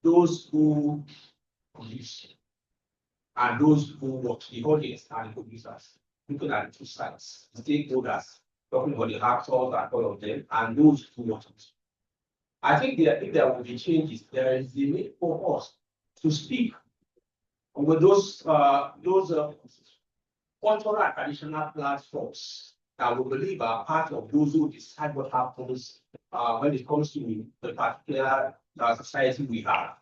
those who produce and those who work, the audience and the producers, looking at the two sides, stakeholders, talking about the actors and all of them, and those who want it. I think if there will be changes, there is the need for us to speak with those cultural and traditional platforms that we believe are part of those who decide what happens when it comes to the particular society we have.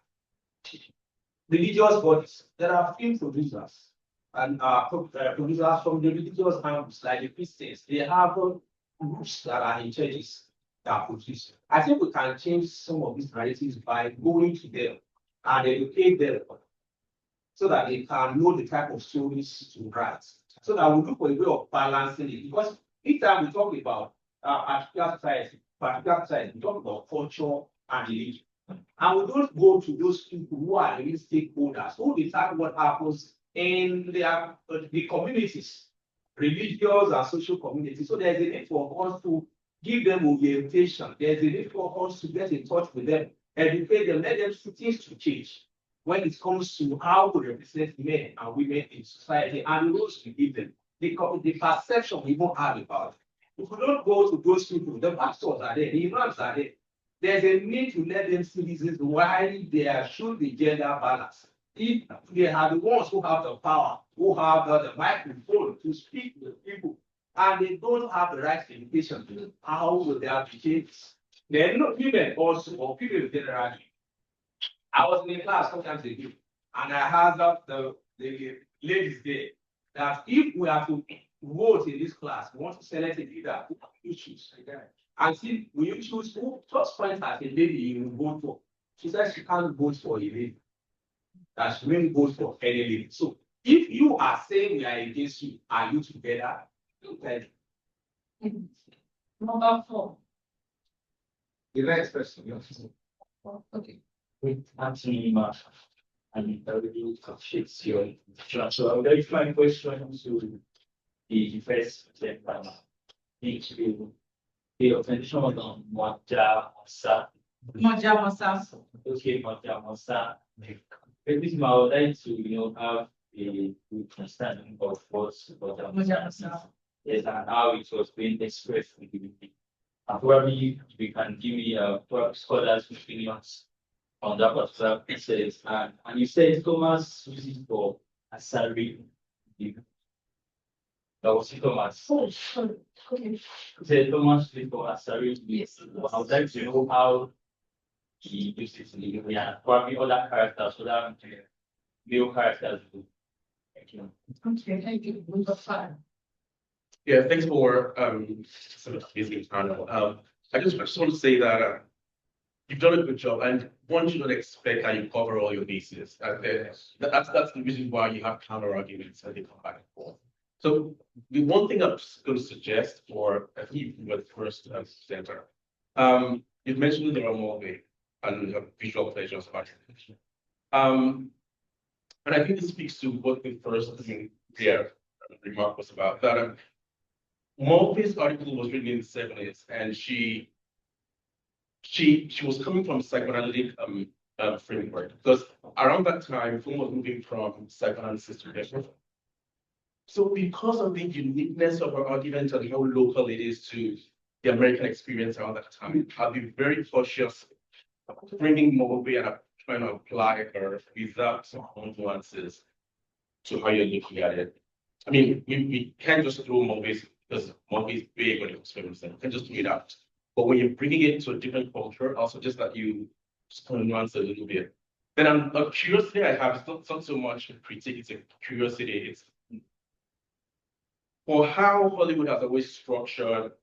Religious bodies, there are film producers and producers from the religious camps, like the Christians. They have groups that are in churches that produce. I think we can change some of these narratives by going to them and educate them so that they can know the type of stories to write. So that we look for a way of balancing it. Because each time we talk about particular society, we talk about culture and religion. And we don't go to those people who are really stakeholders, who decide what happens in the communities, religious and social communities. So there's a need for us to give them orientation. There's a need for us to get in touch with them, educate them, let them see things to change when it comes to how to represent men and women in society and the roles we give them, the perception we even have about it. If we don't go to those people, the pastors are there, the imams are there. There's a need to let them see this is why there should be gender balance. If they are the ones who have the power, who have the microphone to speak to the people, and they don't have the right education, how will there be changes? Then women also, or people generally. I was in a class sometimes ago, and I had the ladies there that if we have to vote in this class, we want to select a leader, who you choose? And see, will you choose who just point at a lady you will vote for? She says she can't vote for a lady. That she won't vote for any lady. So if you are saying we are against you, are you together? Okay. Number 4. The next person. Okay. With Anthony Marshall, and I really appreciate your introduction. So I'll direct my question to the first gentleman. Thank you. The organization was on Moja Mosa. Okay, Moja Mosa. Maybe I would like to, have a good understanding of what Moja Mosa is. Yes, and how it was being expressed in the meeting. And probably we can give me scholars' opinions on that particular pieces. And you said Thomas uses for a salary. That was Thomas. Okay. You said Thomas uses for a salary. Yes. I would like to know how he uses it in the movie and probably other characters, so that male characters do. Thank you. Okay, thank you. Number 5. Yeah, thanks for sort of amazing panel. I just want to say that you've done a good job, and one should not expect that you cover all your bases. That's the reason why you have counter arguments and they come back and forth. So the one thing I'm going to suggest for I think you were the first center. You've mentioned the Ramoge and visual pleasures about it. And I think this speaks to what the first remark was about that. Mulvey's article was written in the 70s, and she was coming from psychoanalytic framework, because around that time, film was moving from psychoanalysis to measurement. So because of the uniqueness of her argument and how local it is to the American experience around that time, I'll be very cautious of bringing Mulvey and trying to apply her without some nuances to how you're looking at it. I mean, we can't just throw movies because movies is big when it comes to feminism. You can just throw it out. But when you're bringing it to a different culture, I'll suggest that you just kind of nuance it a little bit. Then a curiosity I have, it's not so much a critique, it's a curiosity. It's for how Hollywood has always structured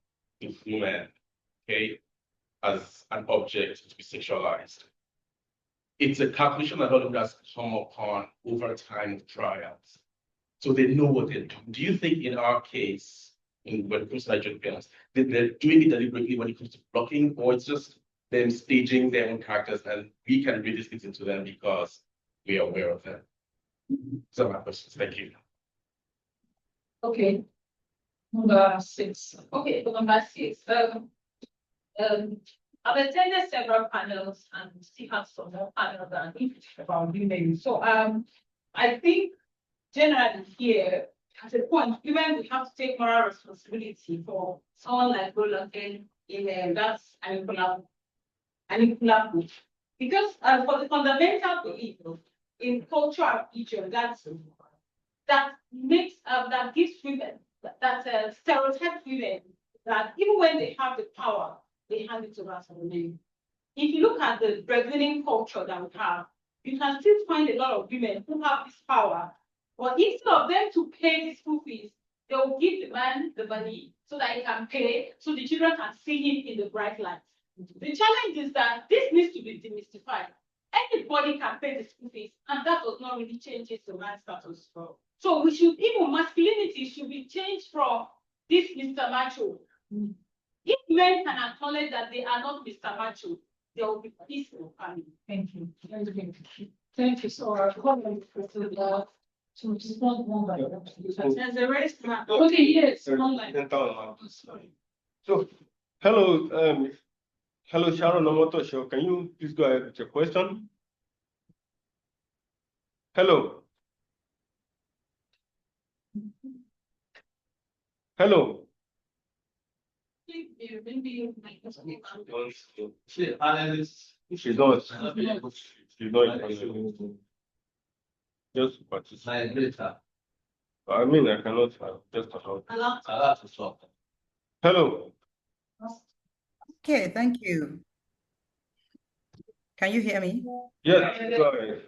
the woman, okay, as an object to be sexualized. It's a calculation that Hollywood has come upon over time of trials. So they know what they're doing. Do you think in our case, when it comes to Nigerian films, that they're doing it deliberately when it comes to blocking, or it's just them staging their own characters and we can read this into them because we are aware of them? So my questions. Thank you. Okay. Number 6. Okay, number 6. I've attended several panels and still have some more panels that are interesting about women. So I think generally here, at a point, women will have to take moral responsibility for someone like Roland in that's an equal group. Because for the fundamental belief in culture and religion, that makes that gives women that stereotype women that even when they have the power, they hand it over to the men. If you look at the breadwinning culture that we have, you can still find a lot of women who have this power. But instead of them to pay the school fees, they will give the man the money so that he can pay, so the children can see him in the bright light. The challenge is that this needs to be demystified. Anybody can pay the school fees, and that does not really change the man's status. So we should, even masculinity should be changed from this Mr. Macho. If men can acknowledge that they are not Mr. Macho, there will be peace in the family. Thank you. Thank you. So our comment to respond one by one. There's a race. Okay, yes, online. So, hello, hello, Sharon Omoto Show. Can you please go ahead with your question? Hello. Hello. She analyst. She's not. She's not. Just participate. I mean, I cannot just talk. Hello. Okay, thank you. Can you hear me? Yes, go ahead.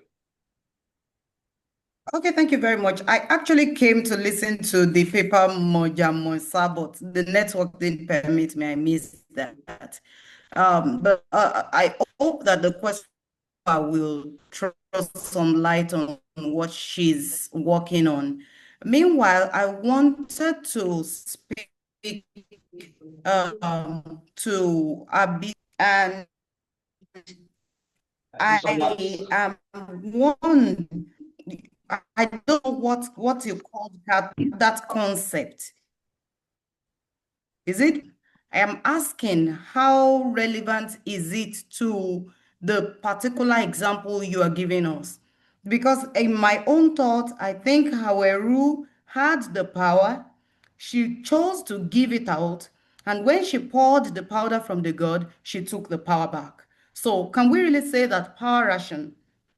Okay, thank you very much. I actually came to listen to the paper Moja Mosa, but the network didn't permit me. I missed that. But I hope that the question will throw some light on what she's working on. Meanwhile, I wanted to speak to Abi, and I am one. I don't know what you call that concept. Is it? I am asking how relevant is it to the particular example you are giving us? Because in my own thought, I think Haweru had the power. She chose to give it out. And when she poured the powder from the god, she took the power back. So can we really say that power ration?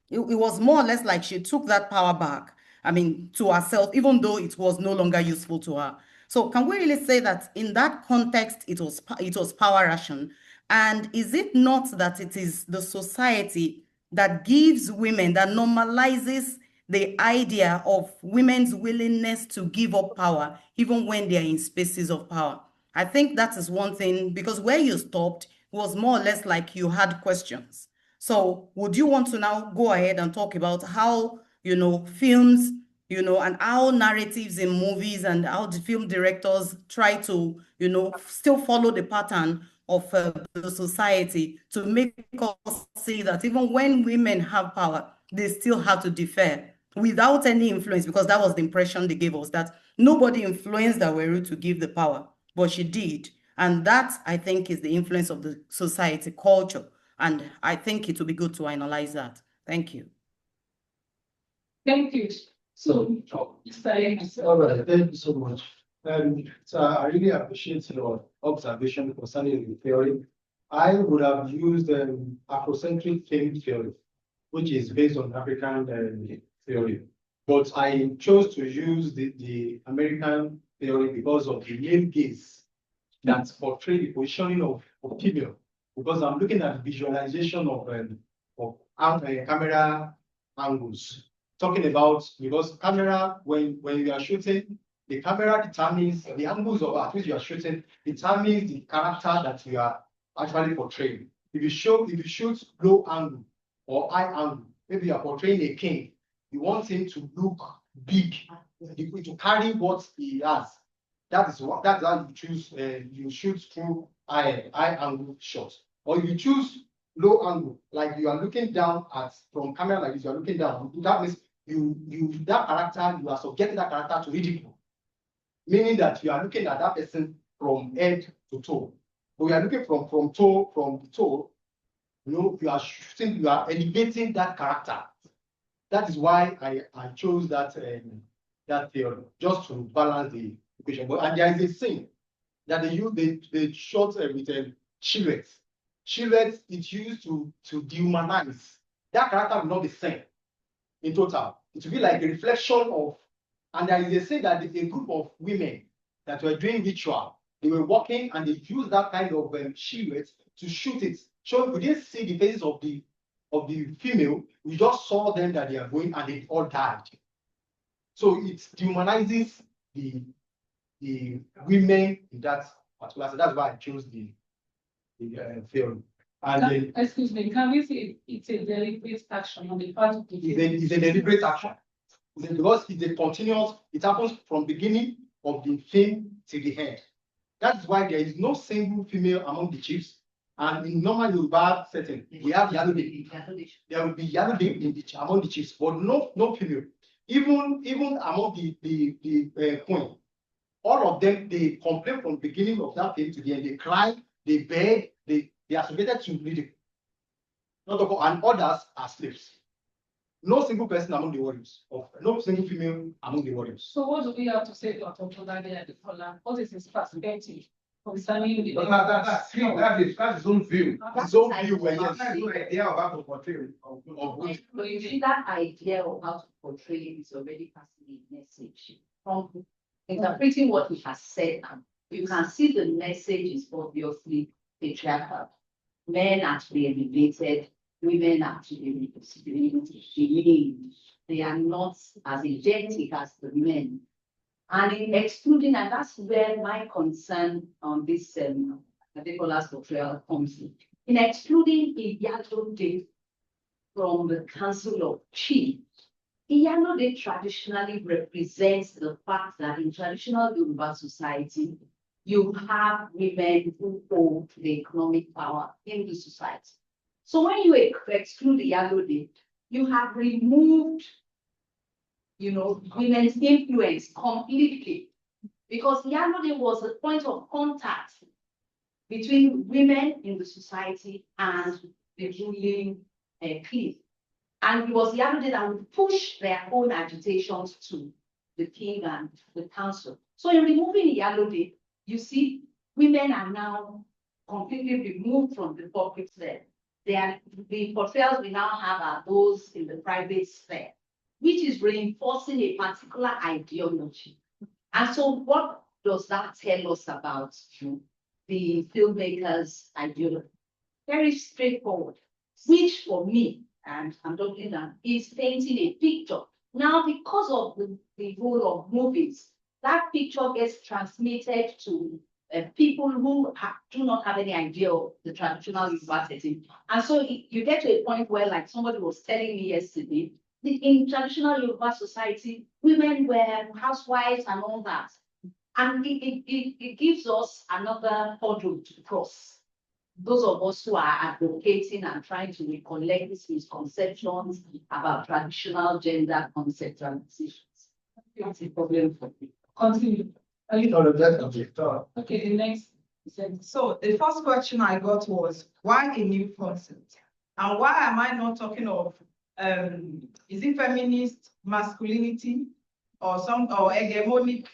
It was more or less like she took that power back, I mean, to herself, even though it was no longer useful to her. So can we really say that in that context, it was power ration? And is it not that it is the society that gives women, that normalizes the idea of women's willingness to give up power, even when they are in spaces of power? I think that is one thing, because where you stopped was more or less like you had questions. So would you want to now go ahead and talk about how, films, and how narratives in movies and how the film directors try to, still follow the pattern of the society to make us see that even when women have power, they still have to defer without any influence, because that was the impression they gave us, that nobody influenced Aweru to give the power, but she did. And that, I think, is the influence of the society culture. And I think it will be good to analyze that. Thank you. Thank you. So, All right, thank you so much. So I really appreciate your observation concerning the theory. I would have used Afrocentric film theory, which is based on African theory. But I chose to use the American theory because of the male gaze that portray the positioning of female. Because I'm looking at visualization of camera angles. Talking about, because camera, when you are shooting, the camera determines the angles of at which you are shooting, determines the character that you are actually portraying. If you shoot low angle or high angle, maybe you are portraying a king, you want him to look big, to carry what he has. That's how you choose. You shoot through high angle shots, or if you choose low angle, like you are looking down from camera like this, you are looking down. That means that character, you are subjecting that character to ridicule, meaning that you are looking at that person from head to toe. But we are looking from the toe. You are shooting, you are elevating that character. That is why I chose that theory, just to balance the equation. And there is a thing that they shot with silhouette. Silhouette is used to dehumanize. That character will not be seen in total. It will be like a reflection of, and there is a saying that a group of women that were doing ritual, they were walking and they used that kind of silhouette to shoot it. So we didn't see the faces of the female, we just saw them that they are going and they all died. So it dehumanizes the women in that particular. So that's why I chose the film. And excuse me, can we say it's a deliberate action on the part of the it's a deliberate action. Because it's a continuous, it happens from beginning of the film to the end. That's why there is no single female among the chiefs. And in normal Yoruba setting, we have Yalode. There will be Yalode among the chiefs, but no female. Even among the queen, all of them, they complain from the beginning of that film to the end. They cry, they beg, they are subjected to bleeding. And others are slaves. No single person among the warriors, no single female among the warriors. So what do we have to say about Otonade and the Kola? What is his perspective concerning the That's his own view. His own view, He has no idea of how to portray it. So you see that idea of how to portray it is already passing a message. From interpreting what he has said, you can see the message is obviously patriarchal. Men are to be elevated, women are to be demeaned. They are not as energetic as the men. And in excluding, and that's where my concern on this particular portrayal comes in. In excluding Iyalode from the Council of Chiefs, Iyalode traditionally represents the fact that in traditional Yoruba society, you have women who hold the economic power in the society. So when you exclude Iyalode, you have removed, women's influence completely, because Iyalode was the point of contact between women in the society and the ruling clique. And it was Iyalode that would push their own agitations to the king and the council. So in removing Iyalode, you see women are now completely removed from the public sphere. The portrayals we now have are those in the private sphere, which is reinforcing a particular ideology. And so what does that tell us about the filmmakers' ideology? Very straightforward, which for me, and I'm talking that, is painting a picture. Now, because of the role of movies, that picture gets transmitted to people who do not have any idea of the traditional Yoruba setting. And so you get to a point where, like somebody was telling me yesterday, in traditional Yoruba society, women were housewives and all that. And it gives us another hurdle to cross. Those of us who are advocating and trying to recollect these misconceptions about traditional gender concepts and decisions. That's a problem for me. Continue. Okay, Okay, the next. So the first question I got was, why a new concept? And why am I not talking of, is it feminist masculinity or hegemonic?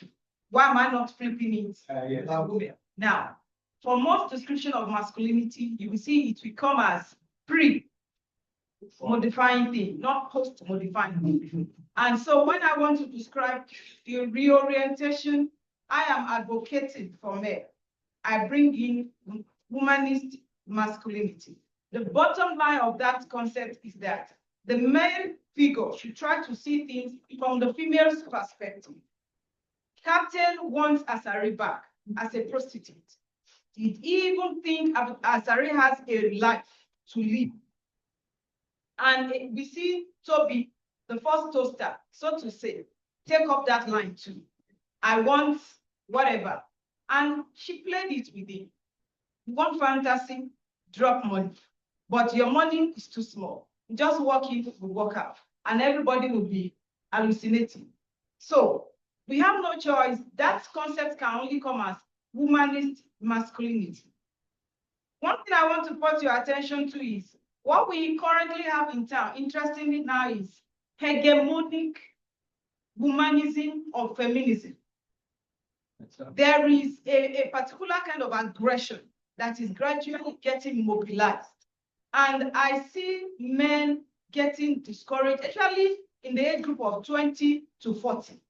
Why am I not flipping it? Now, for most description of masculinity, you will see it will come as pre. modifying thing, not post-modifying thing. And so when I want to describe the reorientation I am advocating for men, I bring in humanist masculinity. The bottom line of that concept is that the male figure should try to see things from the female's perspective. Captain wants Asari back as a prostitute. Did he even think Asari has a life to live? And we see Toby, the first toaster, so to say, take up that line too. I want whatever. And she played it with him. One fantasy, drop money. But your money is too small. Just walk in, will walk out. And everybody will be hallucinating. So we have no choice. That concept can only come as humanist masculinity. One thing I want to put your attention to is what we currently have in town, interestingly now, is hegemonic humanism or feminism. There is a particular kind of aggression that is gradually getting mobilized. And I see men getting discouraged, especially in the age group of 20 to 40.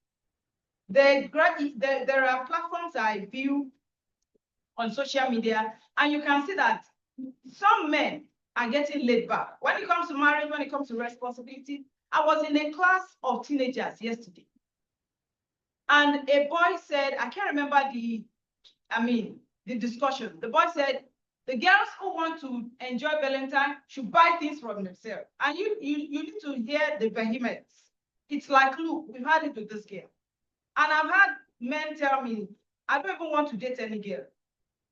There are platforms I view on social media, and you can see that some men are getting laid back. When it comes to marriage, when it comes to responsibility, I was in a class of teenagers yesterday. And a boy said, I can't remember the discussion. The boy said, the girls who want to enjoy Valentine should buy things from themselves. And you need to hear the vehemence. It's like, look, we've had it with this girl. And I've had men tell me, I don't even want to date any girl.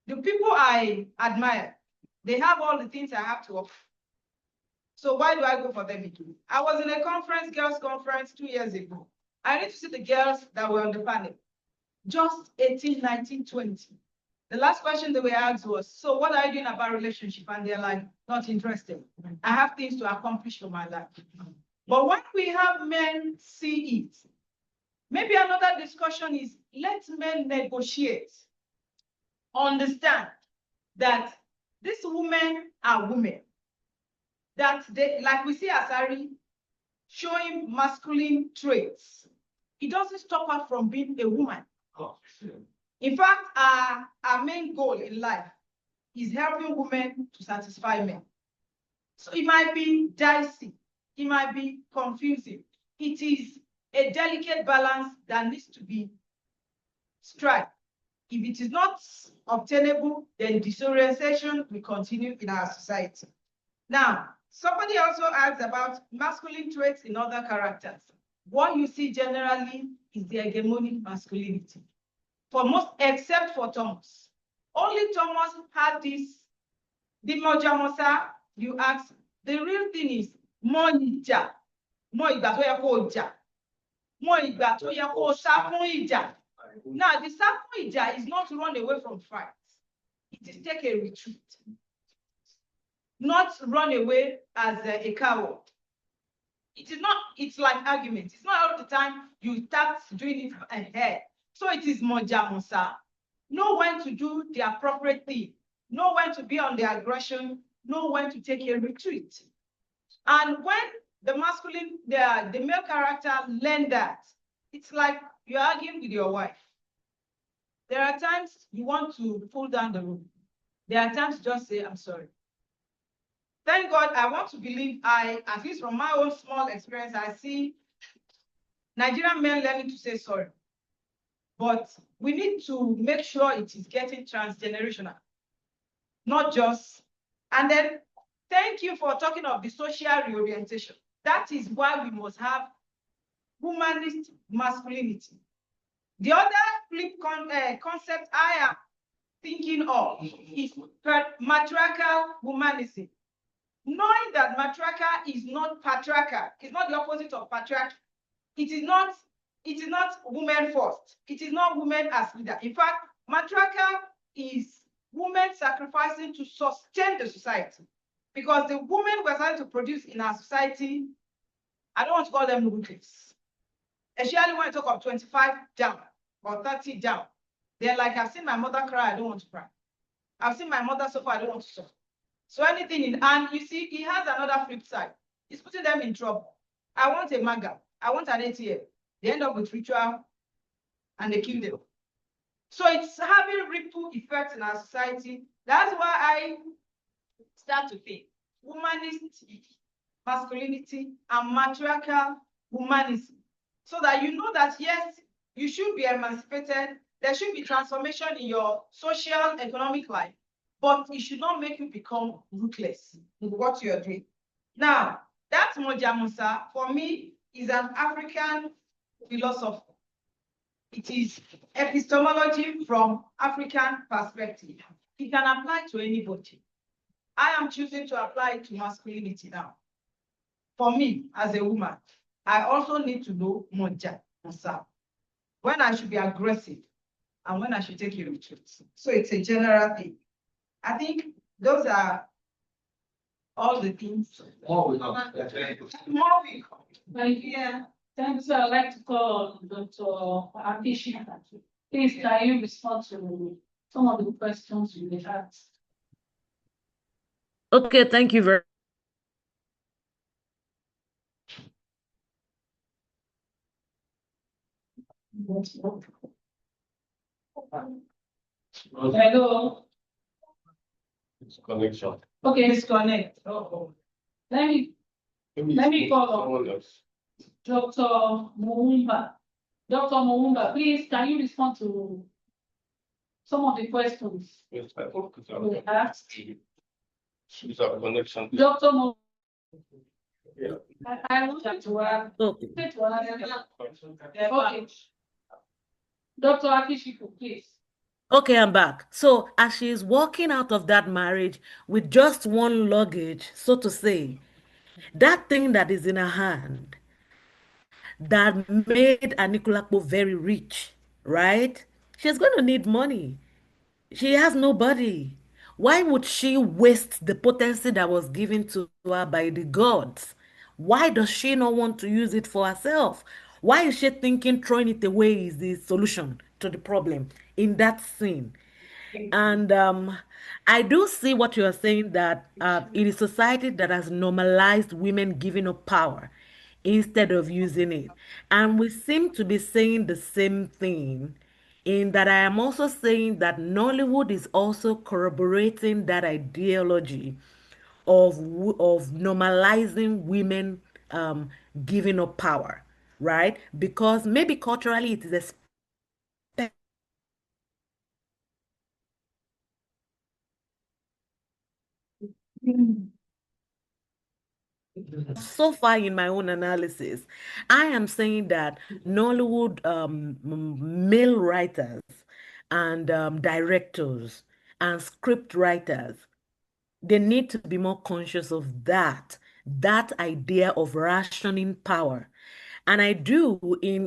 The people I admire, they have all the things I have to offer. So why do I go for them again? I was in a conference, girls' conference 2 years ago. I need to see the girls that were on the panel. Just 18, 19, 20. The last question they were asked was, so what are you doing about relationship? And they're like, not interested. I have things to accomplish for my life. But when we have men see it, maybe another discussion is, let men negotiate. Understand that these women are women. That they, like we see Asari, showing masculine traits. It doesn't stop her from being a woman. In fact, our main goal in life is helping women to satisfy men. So it might be dicey, it might be confusing. It is a delicate balance that needs to be struck. If it is not obtainable, then disorientation will continue in our society. Now, somebody also asked about masculine traits in other characters. What you see generally is the hegemonic masculinity. For most, except for Thomas. Only Thomas had this. The Mojamosa, you ask, the real thing is more ija. More ìgbà tó yẹ kó jà. More ìgbà tó yẹ kó sá fún ìjà. Now, the sá fún ìjà is not to run away from fights. It is take a retreat. Not run away as a coward. It is not, it's like argument. It's not all the time you start doing it ahead. So it is mojamosa. Know when to do the appropriate thing. Know when to be on the aggression. Know when to take a retreat. And when the masculine, the male character learn that, it's like you're arguing with your wife. There are times you want to pull down the room. There are times just say, I'm sorry. Thank God, I want to believe at least from my own small experience, I see Nigerian men learning to say sorry. But we need to make sure it is getting transgenerational, not just. And then, thank you for talking of the social reorientation. That is why we must have humanist masculinity. The other flip concept I am thinking of is matriarchal humanism. Knowing that matriarchal is not patriarchal, it's not the opposite of patriarchy. It is not women first. It is not women as leader. In fact, matriarchal is women sacrificing to sustain the society. Because the women we're starting to produce in our society, I don't want to call them ruthless. Especially when I talk of 25 down or 30 down. They're like, I've seen my mother cry, I don't want to cry. I've seen my mother suffer, I don't want to suffer. So anything in, and you see, he has another flip side. It's putting them in trouble. I want a MAGA. I want an ATM. They end up with ritual and they kill them. So it's having ripple effects in our society. That's why I start to think humanist masculinity and matriarchal humanism. So that you know that yes, you should be emancipated. There should be transformation in your social, economic life, but it should not make you become ruthless in what you're doing. Now, that Moja Musa, for me, is an African philosopher. It is epistemology from African perspective. It can apply to anybody. I am choosing to apply it to masculinity now. For me, as a woman, I also need to know Moja Musa, when I should be aggressive and when I should take a retreat. So it's a general thing. I think those are all the things. More we know. More we know. Thank you. Yeah. Thank you. I'd like to call Dr. Akishi. Please, can you respond to some of the questions you asked? Okay, thank you very Hello. Connection. Okay, Disconnect. Oh. let me call someone else. Dr. Muumba. Dr. Muumba, please, can you respond to some of the questions Yes, I hope it's we asked? She's our connection. Dr. Muumba. Yeah. I wanted to ask. Okay. Okay. Dr. Akishiku, please. Okay, I'm back. So as she's walking out of that marriage with just one luggage, so to say, that thing that is in her hand that made Anikulapo very rich, right? She's going to need money. She has nobody. Why would she waste the potency that was given to her by the gods? Why does she not want to use it for herself? Why is she thinking throwing it away is the solution to the problem in that scene? And I do see what you are saying, that it is society that has normalized women giving up power instead of using it. And we seem to be saying the same thing, in that I am also saying that Nollywood is also corroborating that ideology of normalizing women giving up power, right? Because maybe culturally it is expected. So far in my own analysis, I am saying that Nollywood male writers and directors and script writers, they need to be more conscious of that idea of rationing power. And I do,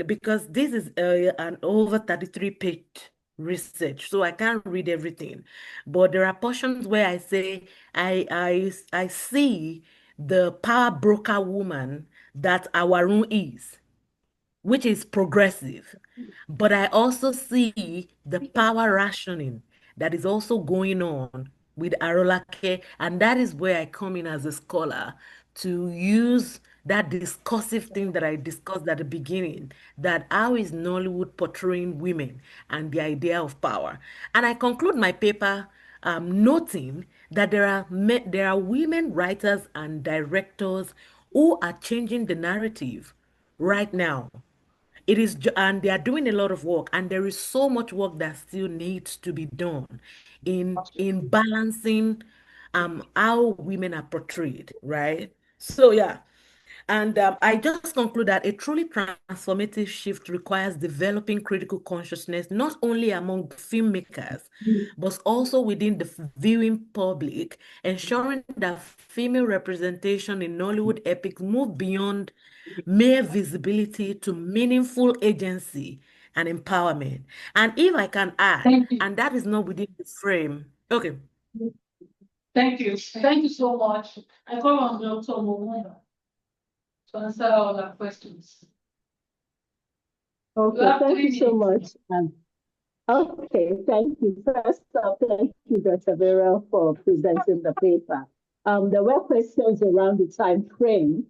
because this is an over 33-page research, so I can't read everything. But there are portions where I say I see the power broker woman that Awarun is, which is progressive. But I also see the power rationing that is also going on with Arolake, and that is where I come in as a scholar to use that discursive thing that I discussed at the beginning, that how is Nollywood portraying women and the idea of power. And I conclude my paper noting that there are women writers and directors who are changing the narrative right now. And they are doing a lot of work, and there is so much work that still needs to be done in balancing how women are portrayed, right? So yeah. And I just conclude that a truly transformative shift requires developing critical consciousness, not only among filmmakers, but also within the viewing public, ensuring that female representation in Nollywood epics move beyond mere visibility to meaningful agency and empowerment. And if I can add, and that is not within the frame. Okay. Thank you. Thank you so much. I call on Dr. Muumba to answer all our questions. Okay, thank you so much. Okay, thank you. First off, thank you, Dr. Vera, for presenting the paper. There were questions around the time frame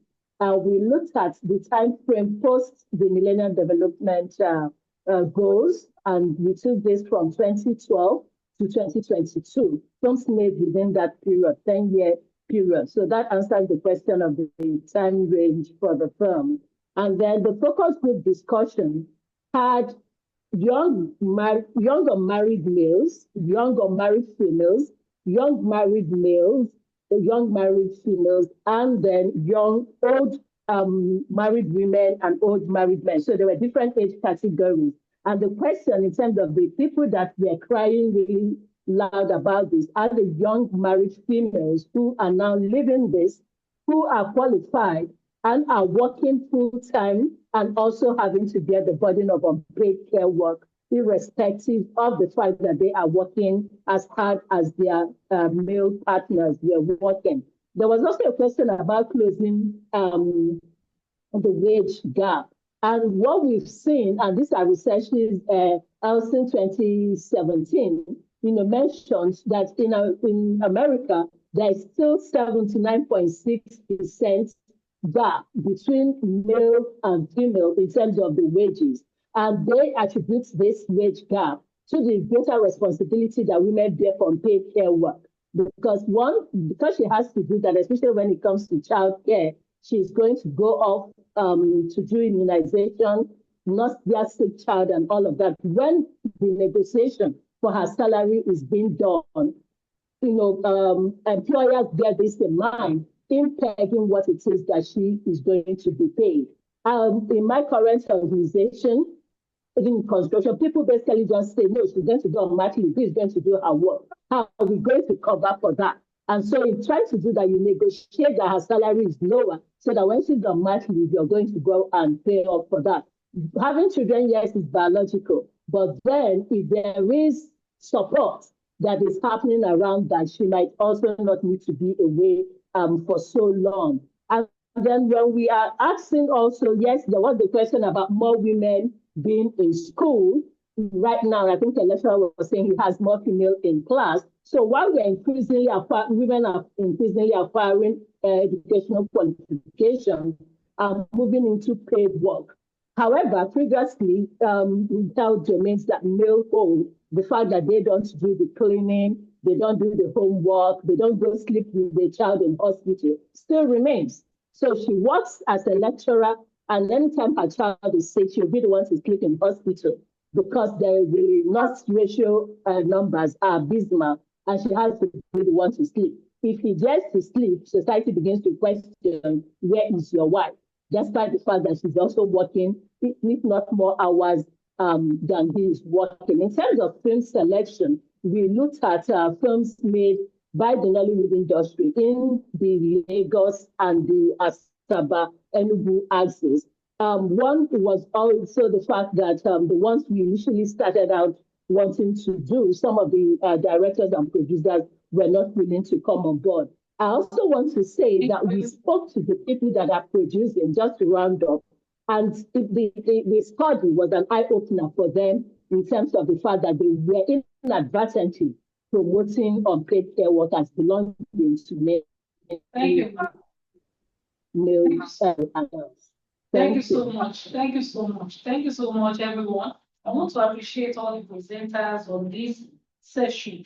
we looked at the time frame post the Millennium Development Goals, and we took this from 2012 to 2022. Films made within that period, 10-year period. So that answers the question of the time range for the film. And then the focus group discussion had young unmarried males, young unmarried females, young married males, young married females, and then young old married women and old married men. So there were different age categories. And the question in terms of the people that were crying really loud about this are the young married females who are now living this, who are qualified and are working full time and also having to bear the burden of unpaid care work, irrespective of the fact that they are working as hard as their male partners were working. There was also a question about closing the wage gap. And what we've seen, and these are researches, Elson 2017, mentions that in America, there is still 79.6% gap between male and female in terms of the wages. And they attribute this wage gap to the greater responsibility that women bear for unpaid care work. Because she has to do that, especially when it comes to child care, she's going to go off to do immunization, nurse their sick child and all of that. When the negotiation for her salary is being done, employers bear this in mind in pegging what it is that she is going to be paid. In my current organization, in construction, people basically just say, no, she's going to do on mat leave, who's going to do her work? How are we going to cover for that? And so in trying to do that, you negotiate that her salary is lower so that when she's on mat leave, you're going to go and pay up for that. Having children, yes, is biological, but then if there is support that is happening around that, she might also not need to be away for so long. And then when we are asking also, yes, there was the question about more women being in school. Right now, I think the lecturer was saying he has more female in class. So while we're increasingly women are increasingly acquiring educational qualifications, moving into paid work. However, previously, without domains that male hold, the fact that they don't do the cleaning, they don't do the homework, they don't go sleep with the child in hospital, still remains. So she works as a lecturer, and anytime her child is sick, she'll be the one to sleep in hospital because the nurse ratio numbers are abysmal, and she has to be the one to sleep. If he gets to sleep, society begins to question, where is your wife? Despite the fact that she's also working, if not more hours than he is working. In terms of film selection, we looked at films made by the Nollywood industry in the Lagos and the Asaba Enugu axis. One was also the fact that the ones we initially started out wanting to do, some of the directors and producers were not willing to come on board. I also want to say that we spoke to the people that are producing, just to round up, and the study was an eye-opener for them in terms of the fact that they were inadvertently promoting unpaid care work as belonging to male. Thank you. Males and adults. Thank you so much. Thank you so much. Thank you so much, everyone. I want to appreciate all the presenters on this session.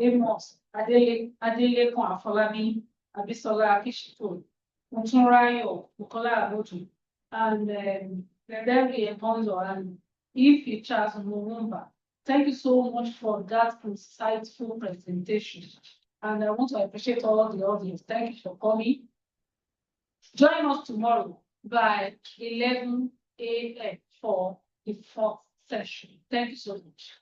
Amos, Adele Afolabi, Abisola Akishito, Mutunrayo, Bukola Abotu, and Ledevi Eponzo, and Ife Charles Mumumba. Thank you so much for that insightful presentation. And I want to appreciate all the audience. Thank you for coming. Join us tomorrow by 11 a.m. for the fourth session. Thank you so much.